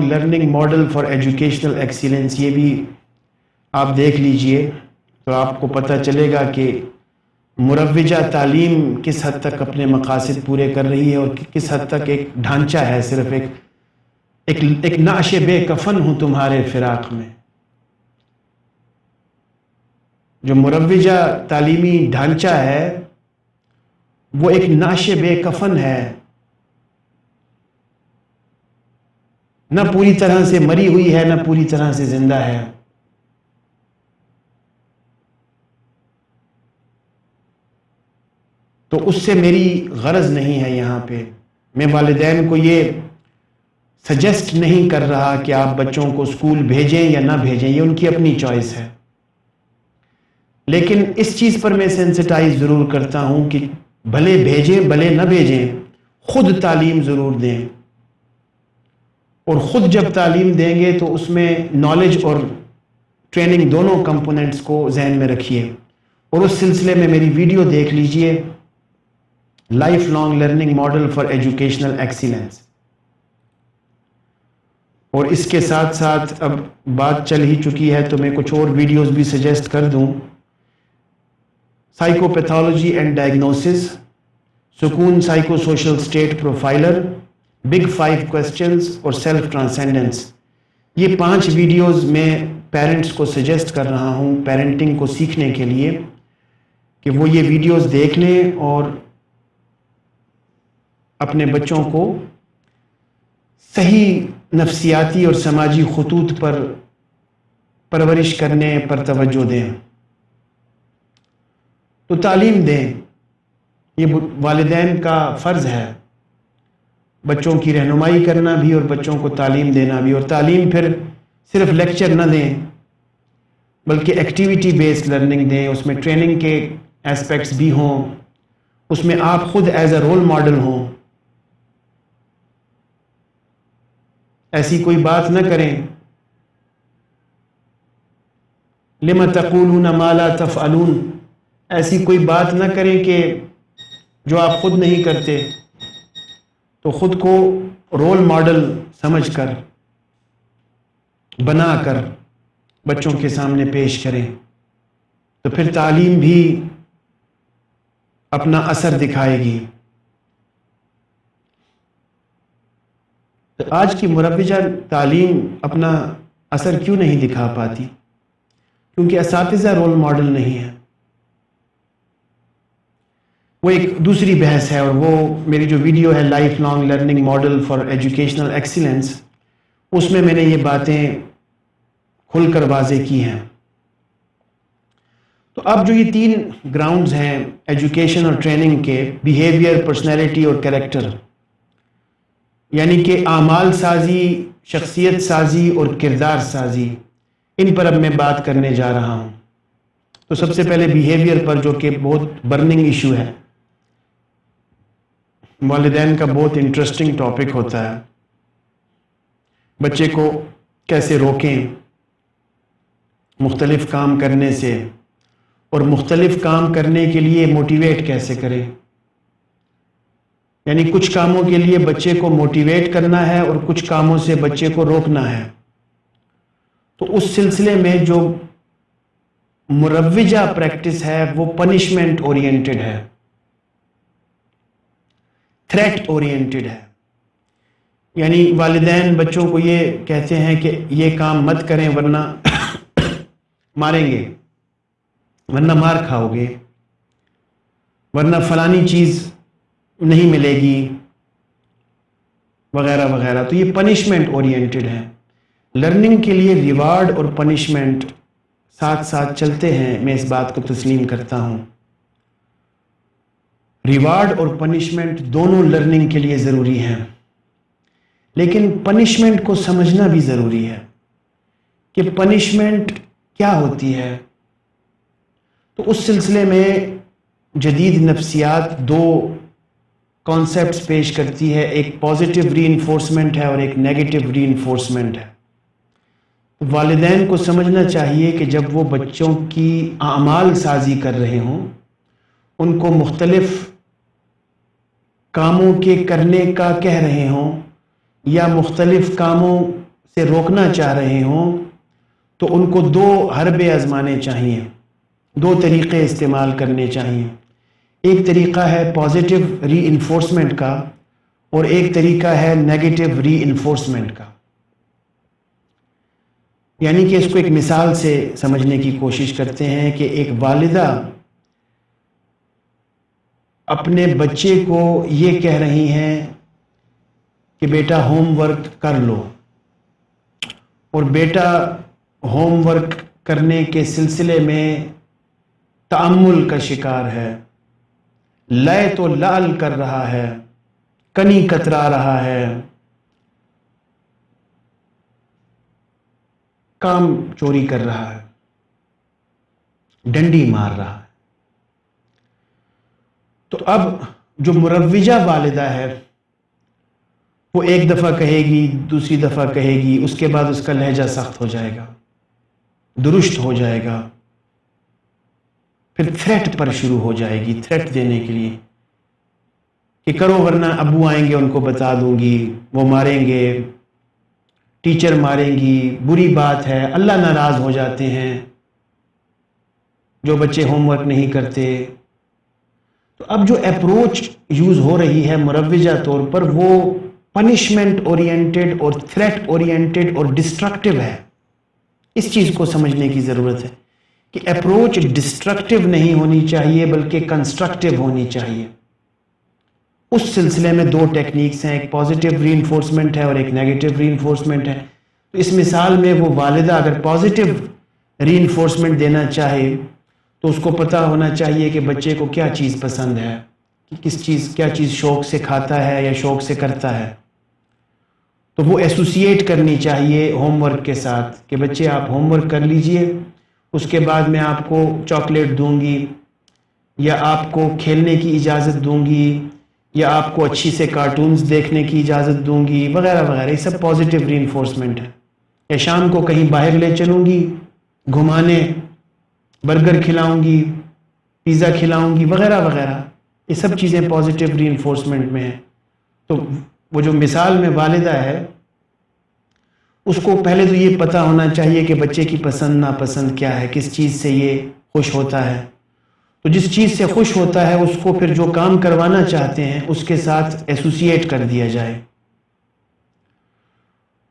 learning model for educational excellence, یہ بھی آپ دیکھ لیجئے تو آپ کو پتہ چلے گا کہ مروجہ تعلیم کس حد تک اپنے مقاصد پورے کر رہی ہے اور کس حد تک ایک ڈھانچہ ہے، صرف ایک نعش بے کفن ہوں تمہارے فراق میں۔ جو مروجہ تعلیمی ڈھانچہ ہے وہ ایک نعش بے کفن ہے، نہ پوری طرح سے مری ہوئی ہے نہ پوری طرح سے زندہ ہے۔ تو اس سے میری غرض نہیں ہے، یہاں پہ میں والدین کو یہ سجیسٹ نہیں کر رہا کہ آپ بچوں کو اسکول بھیجیں یا نہ بھیجیں، یہ ان کی اپنی چوائس ہے، لیکن اس چیز پر میں سینسٹائز ضرور کرتا ہوں کہ بھلے بھیجیں بھلے نہ بھیجیں، خود تعلیم ضرور دیں، اور خود جب تعلیم دیں گے تو اس میں نالج اور ٹریننگ دونوں کمپوننٹس کو ذہن میں رکھیے، اور اس سلسلے میں میری ویڈیو دیکھ لیجئے life long learning model for educational excellence. اور اس کے ساتھ ساتھ اب بات چل ہی چکی ہے تو میں کچھ اور ویڈیوز بھی سجیسٹ کر دوں۔ سائیکو پیتھولوجی اینڈ ڈائگنوسس، سکون psycho social state profiler, big 5 questions اور سیلف ٹرانسینڈنس، یہ 5 ویڈیوز میں پیرنٹس کو سجیسٹ کر رہا ہوں پیرنٹنگ کو سیکھنے کے لیے کہ وہ یہ ویڈیوز دیکھ لیں اور اپنے بچوں کو صحیح نفسیاتی اور سماجی خطوط پر پرورش کرنے پر توجہ دیں، تو تعلیم دیں، یہ والدین کا فرض ہے، بچوں کی رہنمائی کرنا بھی اور بچوں کو تعلیم دینا بھی، اور تعلیم پھر صرف لیکچر نہ دیں بلکہ ایکٹیویٹی بیسڈ لرننگ دیں، اس میں ٹریننگ کے ایسپیکٹس بھی ہوں، اس میں آپ خود ایز اے رول ماڈل ہوں، ایسی کوئی بات نہ کریں لِمَ تَقُولُونَ مَا لَا تَفْعَلُونَ، ایسی کوئی بات نہ کریں کہ جو آپ خود نہیں کرتے، تو خود کو رول ماڈل سمجھ کر بنا کر بچوں کے سامنے پیش کریں، تو پھر تعلیم بھی اپنا اثر دکھائے گی۔ تو آج کی مروجہ تعلیم اپنا اثر کیوں نہیں دکھا پاتی؟ کیونکہ اساتذہ رول ماڈل نہیں ہے۔ وہ ایک دوسری بحث ہے، اور وہ میری جو ویڈیو ہے life long learning model for educational excellence, اس میں نے یہ باتیں کھل کر واضح کی ہیں۔ تو اب جو یہ 3 گراؤنڈز ہیں ایجوکیشن اور ٹریننگ کے، بیہیویئر، پرسنالٹی اور کریکٹر، یعنی کہ اعمال سازی، شخصیت سازی اور کردار سازی، ان پر اب میں بات کرنے جا رہا ہوں۔ تو سب سے پہلے بیہیویئر پر، جو کہ بہت برننگ ایشو ہے، والدین کا بہت انٹرسٹنگ ٹاپک ہوتا ہے، بچے کو کیسے روکیں مختلف کام کرنے سے، اور مختلف کام کرنے کے لیے موٹیویٹ کیسے کریں، یعنی کچھ کاموں کے لیے بچے کو موٹیویٹ کرنا ہے اور کچھ کاموں سے بچے کو روکنا ہے۔ تو اس سلسلے میں جو مروجہ پریکٹس ہے وہ پنشمنٹ اورینٹڈ ہے، تھریٹ اورینٹڈ ہے، یعنی والدین بچوں کو یہ کہتے ہیں کہ یہ کام مت کریں ورنہ ماریں گے، ورنہ مار کھاؤ گے، ورنہ فلانی چیز نہیں ملے گی، وغیرہ وغیرہ۔ تو یہ پنشمنٹ اورینٹڈ ہے۔ لرننگ کے لیے ریوارڈ اور پنشمنٹ ساتھ ساتھ چلتے ہیں، میں اس بات کو تسلیم کرتا ہوں، ریوارڈ اور پنشمنٹ دونوں لرننگ کے لیے ضروری ہیں، لیکن پنشمنٹ کو سمجھنا بھی ضروری ہے کہ پنشمنٹ کیا ہوتی ہے۔ تو اس سلسلے میں جدید نفسیات دو کانسیپٹس پیش کرتی ہے، ایک پازیٹیو ری انفورسمنٹ ہے اور ایک نیگیٹو ری انفورسمنٹ ہے۔ والدین کو سمجھنا چاہیے کہ جب وہ بچوں کی اعمال سازی کر رہے ہوں، ان کو مختلف کاموں کے کرنے کا کہہ رہے ہوں یا مختلف کاموں سے روکنا چاہ رہے ہوں، تو ان کو دو حربے آزمانے چاہیے، دو طریقے استعمال کرنے چاہیے۔ ایک طریقہ ہے پازیٹیو ری انفورسمنٹ کا اور ایک طریقہ ہے نیگیٹو ری انفورسمنٹ کا۔ یعنی کہ اس کو ایک مثال سے سمجھنے کی کوشش کرتے ہیں کہ ایک والدہ اپنے بچے کو یہ کہہ رہی ہیں کہ بیٹا ہوم ورک کر لو، اور بیٹا ہوم ورک کرنے کے سلسلے میں تأمل کا شکار ہے، لے تو لال کر رہا ہے، کنی کترا رہا ہے، کام چوری کر رہا ہے، ڈنڈی مار رہا ہے۔ تو اب جو مروجہ والدہ ہے وہ ایک دفعہ کہے گی، دوسری دفعہ کہے گی، اس کے بعد اس کا لہجہ سخت ہو جائے گا، درست ہو جائے گا، پھر تھریٹ پر شروع ہو جائے گی، تھریٹ دینے کے لیے کہ کرو ورنہ ابو آئیں گے ان کو بتا دوں گی، وہ ماریں گے، ٹیچر ماریں گی، بری بات ہے، اللہ ناراض ہو جاتے ہیں جو بچے ہوم ورک نہیں کرتے۔ تو اب جو اپروچ یوز ہو رہی ہے مروجہ طور پر، وہ پنشمنٹ اورینٹڈ اور تھریٹ اورینٹڈ اور ڈسٹرکٹیو ہے۔ اس چیز کو سمجھنے کی ضرورت ہے کہ اپروچ ڈسٹرکٹیو نہیں ہونی چاہیے بلکہ کنسٹرکٹیو ہونی چاہیے۔ اس سلسلے میں دو ٹیکنیکس ہیں، ایک پازیٹیو ری انفورسمنٹ ہے اور ایک نیگیٹو ری انفورسمنٹ ہے۔ تو اس مثال میں وہ والدہ اگر پازیٹیو ری انفورسمنٹ دینا چاہے تو اس کو پتہ ہونا چاہیے کہ بچے کو کیا چیز پسند ہے، کیا چیز شوق سے کھاتا ہے یا شوق سے کرتا ہے۔ تو وہ ایسوسیٹ کرنی چاہیے ہوم ورک کے ساتھ کہ بچے آپ ہوم ورک کر لیجئے، اس کے بعد میں آپ کو چاکلیٹ دوں گی یا آپ کو کھیلنے کی اجازت دوں گی یا آپ کو اچھی سے کارٹونز دیکھنے کی اجازت دوں گی وغیرہ وغیرہ۔ یہ سب پازیٹیو ری انفورسمنٹ ہے۔ یا شام کو کہیں باہر لے چلوں گی گھمانے، برگر کھلاؤں گی، پیزا کھلاؤں گی وغیرہ وغیرہ، یہ سب چیزیں پازیٹیو ری انفورسمنٹ میں ہیں۔ تو وہ جو مثال میں والدہ ہے اس کو پہلے تو یہ پتہ ہونا چاہیے کہ بچے کی پسند ناپسند کیا ہے، کس چیز سے یہ خوش ہوتا ہے۔ تو جس چیز سے خوش ہوتا ہے اس کو پھر جو کام کروانا چاہتے ہیں اس کے ساتھ ایسوسیٹ کر دیا جائے۔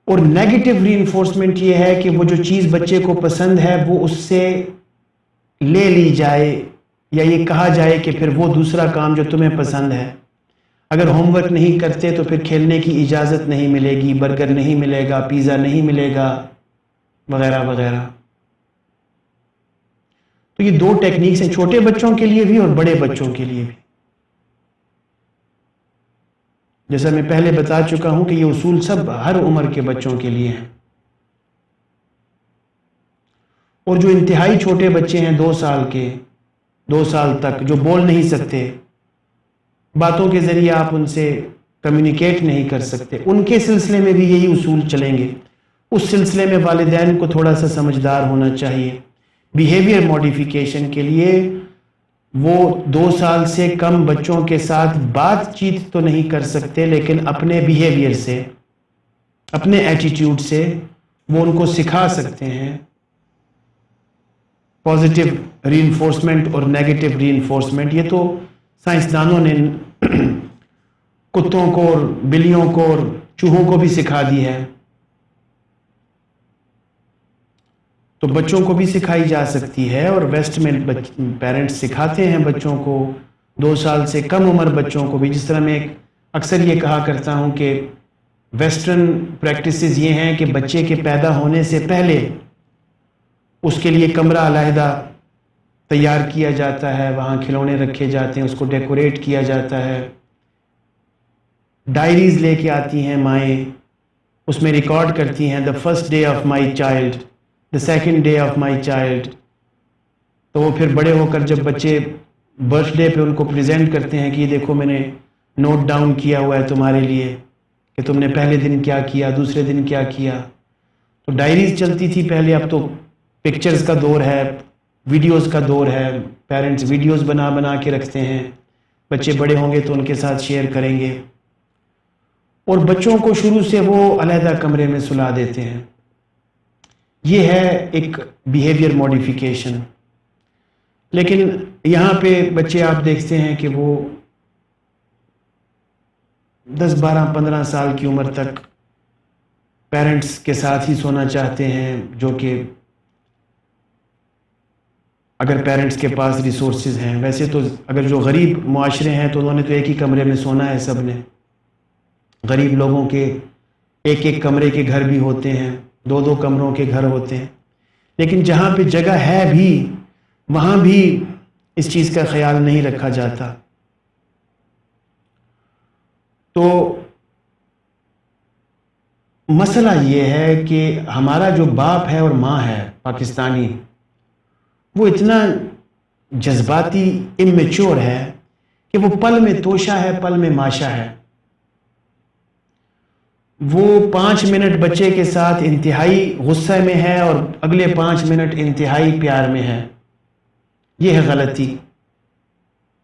اور نیگیٹو ری انفورسمنٹ یہ ہے کہ وہ جو چیز بچے کو پسند ہے وہ اس سے لے لی جائے، یا یہ کہا جائے کہ پھر وہ دوسرا کام جو تمہیں پسند ہے، اگر ہوم ورک نہیں کرتے تو پھر کھیلنے کی اجازت نہیں ملے گی، برگر نہیں ملے گا، پیزا نہیں ملے گا وغیرہ وغیرہ۔ تو یہ دو ٹیکنیکس ہیں، چھوٹے بچوں کے لیے بھی اور بڑے بچوں کے لیے بھی۔ جیسا میں پہلے بتا چکا ہوں کہ یہ اصول سب ہر عمر کے بچوں کے لیے ہیں۔ اور جو انتہائی چھوٹے بچے ہیں 2 سال کے، 2 سال تک جو بول نہیں سکتے، باتوں کے ذریعے آپ ان سے کمیونیکیٹ نہیں کر سکتے، ان کے سلسلے میں بھی یہی اصول چلیں گے۔ اس سلسلے میں والدین کو تھوڑا سا سمجھدار ہونا چاہیے۔ بیہیویئر موڈیفیکیشن کے لیے وہ 2 سال سے کم بچوں کے ساتھ بات چیت تو نہیں کر سکتے، لیکن اپنے بیہیویئر سے، اپنے ایٹیٹیوڈ سے وہ ان کو سکھا سکتے ہیں پازیٹیو ری انفورسمنٹ اور نیگیٹو ری انفورسمنٹ۔ یہ تو سائنسدانوں نے کتوں کو اور بلیوں کو اور چوہوں کو بھی سکھا دی ہے، تو بچوں کو بھی سکھائی جا سکتی ہے۔ اور ویسٹ میں پیرنٹس سکھاتے ہیں بچوں کو، 2 سال سے کم عمر بچوں کو بھی۔ جس طرح میں اکثر یہ کہا کرتا ہوں کہ ویسٹرن پریکٹسز یہ ہیں کہ بچے کے پیدا ہونے سے پہلے اس کے لیے کمرہ علیحدہ تیار کیا جاتا ہے، وہاں کھلونے رکھے جاتے ہیں، اس کو ڈیکوریٹ کیا جاتا ہے، ڈائریز لے کے آتی ہیں مائیں، اس میں ریکارڈ کرتی ہیں the first day of my child, the second day of my child. تو وہ پھر بڑے ہو کر جب بچے برتھ ڈے پہ ان کو پریزنٹ کرتے ہیں کہ یہ دیکھو میں نے نوٹ ڈاؤن کیا ہوا ہے تمہارے لیے کہ تم نے پہلے دن کیا کیا، دوسرے دن کیا کیا. تو ڈائریز چلتی تھی پہلے، اب تو پکچرز کا دور ہے، ویڈیوز کا دور ہے، پیرنٹس ویڈیوز بنا بنا کے رکھتے ہیں، بچے بڑے ہوں گے تو ان کے ساتھ شیئر کریں گے. اور بچوں کو شروع سے وہ علیحدہ کمرے میں سلا دیتے ہیں. یہ ہے ایک بیہیویئر موڈیفیکیشن. لیکن یہاں پہ بچے آپ دیکھتے ہیں کہ وہ 10 12 15 سال کی عمر تک پیرنٹس کے ساتھ ہی سونا چاہتے ہیں، جو کہ اگر پیرنٹس کے پاس ریسورسز ہیں. ویسے تو اگر جو غریب معاشرے ہیں تو انہوں نے تو ایک ہی کمرے میں سونا ہے سب نے. غریب لوگوں کے ایک ایک کمرے کے گھر بھی ہوتے ہیں، 2 2 کمروں کے گھر ہوتے ہیں. لیکن جہاں پہ جگہ ہے بھی وہاں بھی اس چیز کا خیال نہیں رکھا جاتا. تو مسئلہ یہ ہے کہ ہمارا جو باپ ہے اور ماں ہے پاکستانی، وہ اتنا جذباتی امیچور ہے کہ وہ پل میں توشہ ہے، پل میں ماشا ہے. وہ 5 منٹ بچے کے ساتھ انتہائی غصے میں ہے اور اگلے 5 منٹ انتہائی پیار میں ہے. یہ ہے غلطی،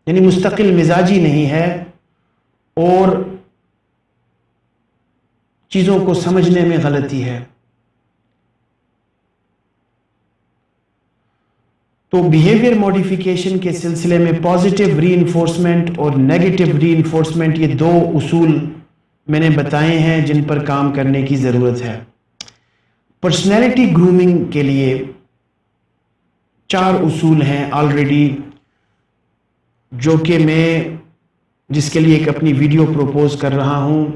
یعنی مستقل مزاجی نہیں ہے اور چیزوں کو سمجھنے میں غلطی ہے. تو بیہیویئر موڈیفیکیشن کے سلسلے میں پازیٹیو ری انفورسمنٹ اور نیگیٹو ری انفورسمنٹ، یہ 2 اصول میں نے بتائے ہیں جن پر کام کرنے کی ضرورت ہے. پرسنالٹی گرومنگ کے لیے 4 اصول ہیں آلریڈی، جو کہ میں جس کے لیے ایک اپنی ویڈیو پروپوز کر رہا ہوں،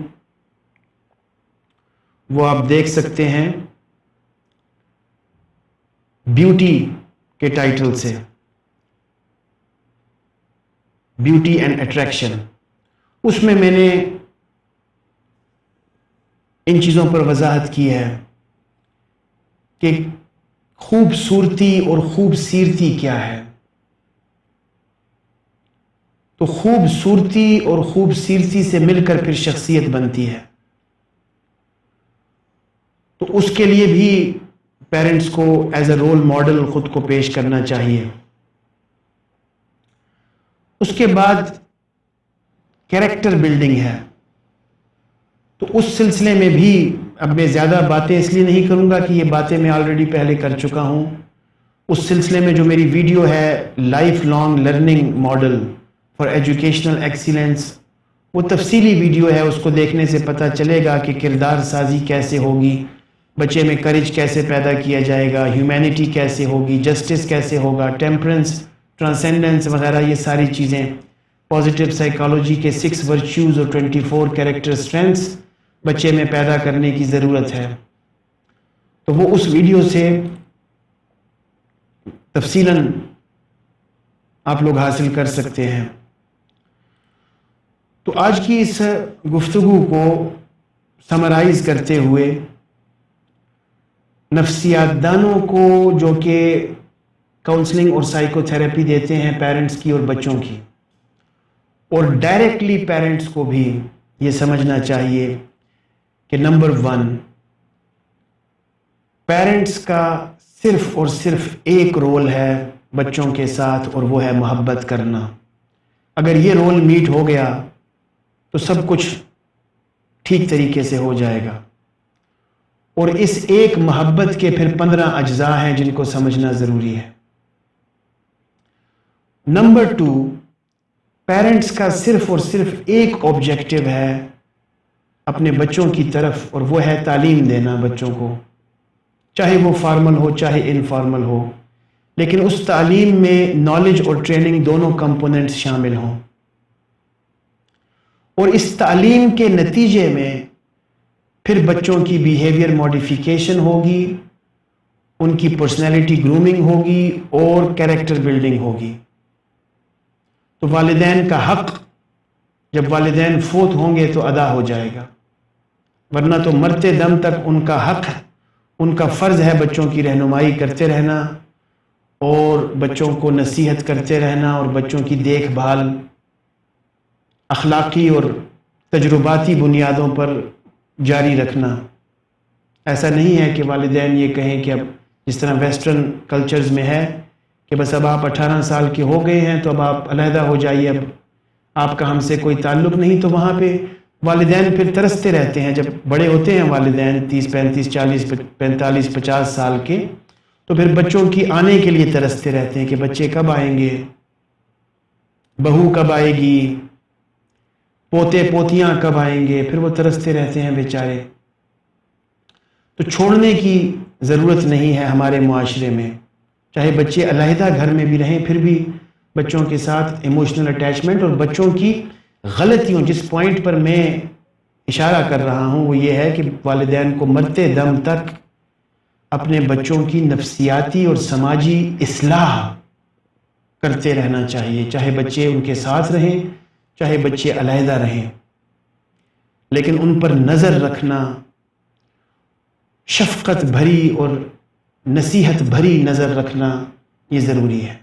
وہ آپ دیکھ سکتے ہیں بیوٹی کے ٹائٹل سے، بیوٹی اینڈ اٹریکشن. اس میں نے ان چیزوں پر وضاحت کی ہے کہ خوبصورتی اور خوبصیرتی کیا ہے. تو خوبصورتی اور خوبصیرتی سے مل کر پھر شخصیت بنتی ہے. تو اس کے لیے بھی پیرنٹس کو ایز اے رول ماڈل خود کو پیش کرنا چاہیے. اس کے بعد کیریکٹر بلڈنگ ہے. تو اس سلسلے میں بھی اب میں زیادہ باتیں اس لیے نہیں کروں گا کہ یہ باتیں میں آلریڈی پہلے کر چکا ہوں. اس سلسلے میں جو میری ویڈیو ہے life long learning model for educational excellence, وہ تفصیلی ویڈیو ہے. اس کو دیکھنے سے پتہ چلے گا کہ کردار سازی کیسے ہوگی، بچے میں کریج کیسے پیدا کیا جائے گا، ہیومینٹی کیسے ہوگی، جسٹس کیسے ہوگا، ٹیمپرنس، ٹرانسینڈنس وغیرہ. یہ ساری چیزیں پازیٹیو سائیکالوجی کے 6 ورچیوز اور 24 کیریکٹر اسٹرینتھس بچے میں پیدا کرنے کی ضرورت ہے. تو وہ اس ویڈیو سے تفصیلاً آپ لوگ حاصل کر سکتے ہیں. تو آج کی اس گفتگو کو سمرائز کرتے ہوئے، نفسیات دانوں کو جو کہ کاؤنسلنگ اور سائیکو تھراپی دیتے ہیں پیرنٹس کی اور بچوں کی، اور ڈائریکٹلی پیرنٹس کو بھی یہ سمجھنا چاہیے کہ نمبر 1، پیرنٹس کا صرف اور صرف ایک رول ہے بچوں کے ساتھ، اور وہ ہے محبت کرنا. اگر یہ رول میٹ ہو گیا تو سب کچھ ٹھیک طریقے سے ہو جائے گا. اور اس ایک محبت کے پھر 15 اجزاء ہیں جن کو سمجھنا ضروری ہے. نمبر 2، پیرنٹس کا صرف اور صرف ایک آبجیکٹو ہے اپنے بچوں کی طرف، اور وہ ہے تعلیم دینا بچوں کو، چاہے وہ فارمل ہو چاہے انفارمل ہو، لیکن اس تعلیم میں نالج اور ٹریننگ دونوں کمپوننٹس شامل ہوں. اور اس تعلیم کے نتیجے میں پھر بچوں کی بیہیویئر موڈیفیکیشن ہوگی، ان کی پرسنالٹی گرومنگ ہوگی اور کیریکٹر بلڈنگ ہوگی۔ تو والدین کا حق جب والدین فوت ہوں گے تو ادا ہو جائے گا، ورنہ تو مرتے دم تک ان کا حق، ان کا فرض ہے بچوں کی رہنمائی کرتے رہنا اور بچوں کو نصیحت کرتے رہنا اور بچوں کی دیکھ بھال اخلاقی اور تجرباتی بنیادوں پر جاری رکھنا۔ ایسا نہیں ہے کہ والدین یہ کہیں کہ اب جس طرح ویسٹرن کلچرز میں ہے کہ بس اب آپ 18 سال کے ہو گئے ہیں تو اب آپ علیحدہ ہو جائیے، اب آپ کا ہم سے کوئی تعلق نہیں۔ تو وہاں پہ والدین پھر ترستے رہتے ہیں، جب بڑے ہوتے ہیں والدین 30 35 40 45 50 سال کے، تو پھر بچوں کی آنے کے لیے ترستے رہتے ہیں کہ بچے کب آئیں گے، بہو کب آئے گی، پوتے پوتیاں کب آئیں گے، پھر وہ ترستے رہتے ہیں بیچارے۔ تو چھوڑنے کی ضرورت نہیں ہے ہمارے معاشرے میں، چاہے بچے علیحدہ گھر میں بھی رہیں پھر بھی بچوں کے ساتھ ایموشنل اٹیچمنٹ، اور بچوں کی غلطیوں، جس پوائنٹ پر میں اشارہ کر رہا ہوں وہ یہ ہے کہ والدین کو مرتے دم تک اپنے بچوں کی نفسیاتی اور سماجی اصلاح کرتے رہنا چاہیے، چاہے بچے ان کے ساتھ رہیں چاہے بچے علیحدہ رہیں، لیکن ان پر نظر رکھنا، شفقت بھری اور نصیحت بھری نظر رکھنا یہ ضروری ہے۔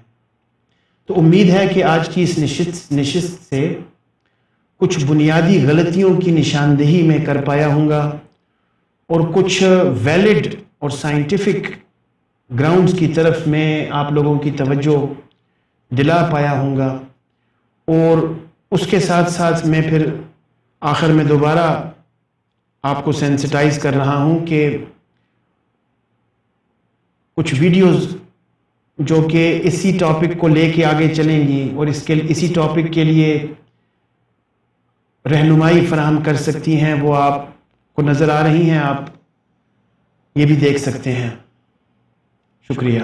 تو امید ہے کہ آج کی اس نشست سے کچھ بنیادی غلطیوں کی نشاندہی میں کر پایا ہوں گا اور کچھ ویلڈ اور سائنٹیفک گراؤنڈز کی طرف میں آپ لوگوں کی توجہ دلا پایا ہوں گا، اور اس کے ساتھ ساتھ میں پھر آخر میں دوبارہ آپ کو سینسٹائز کر رہا ہوں کہ کچھ ویڈیوز جو کہ اسی ٹاپک کو لے کے آگے چلیں گی اور اسی ٹاپک کے لیے رہنمائی فراہم کر سکتی ہیں، وہ آپ کو نظر آ رہی ہیں، آپ یہ بھی دیکھ سکتے ہیں۔ شکریہ۔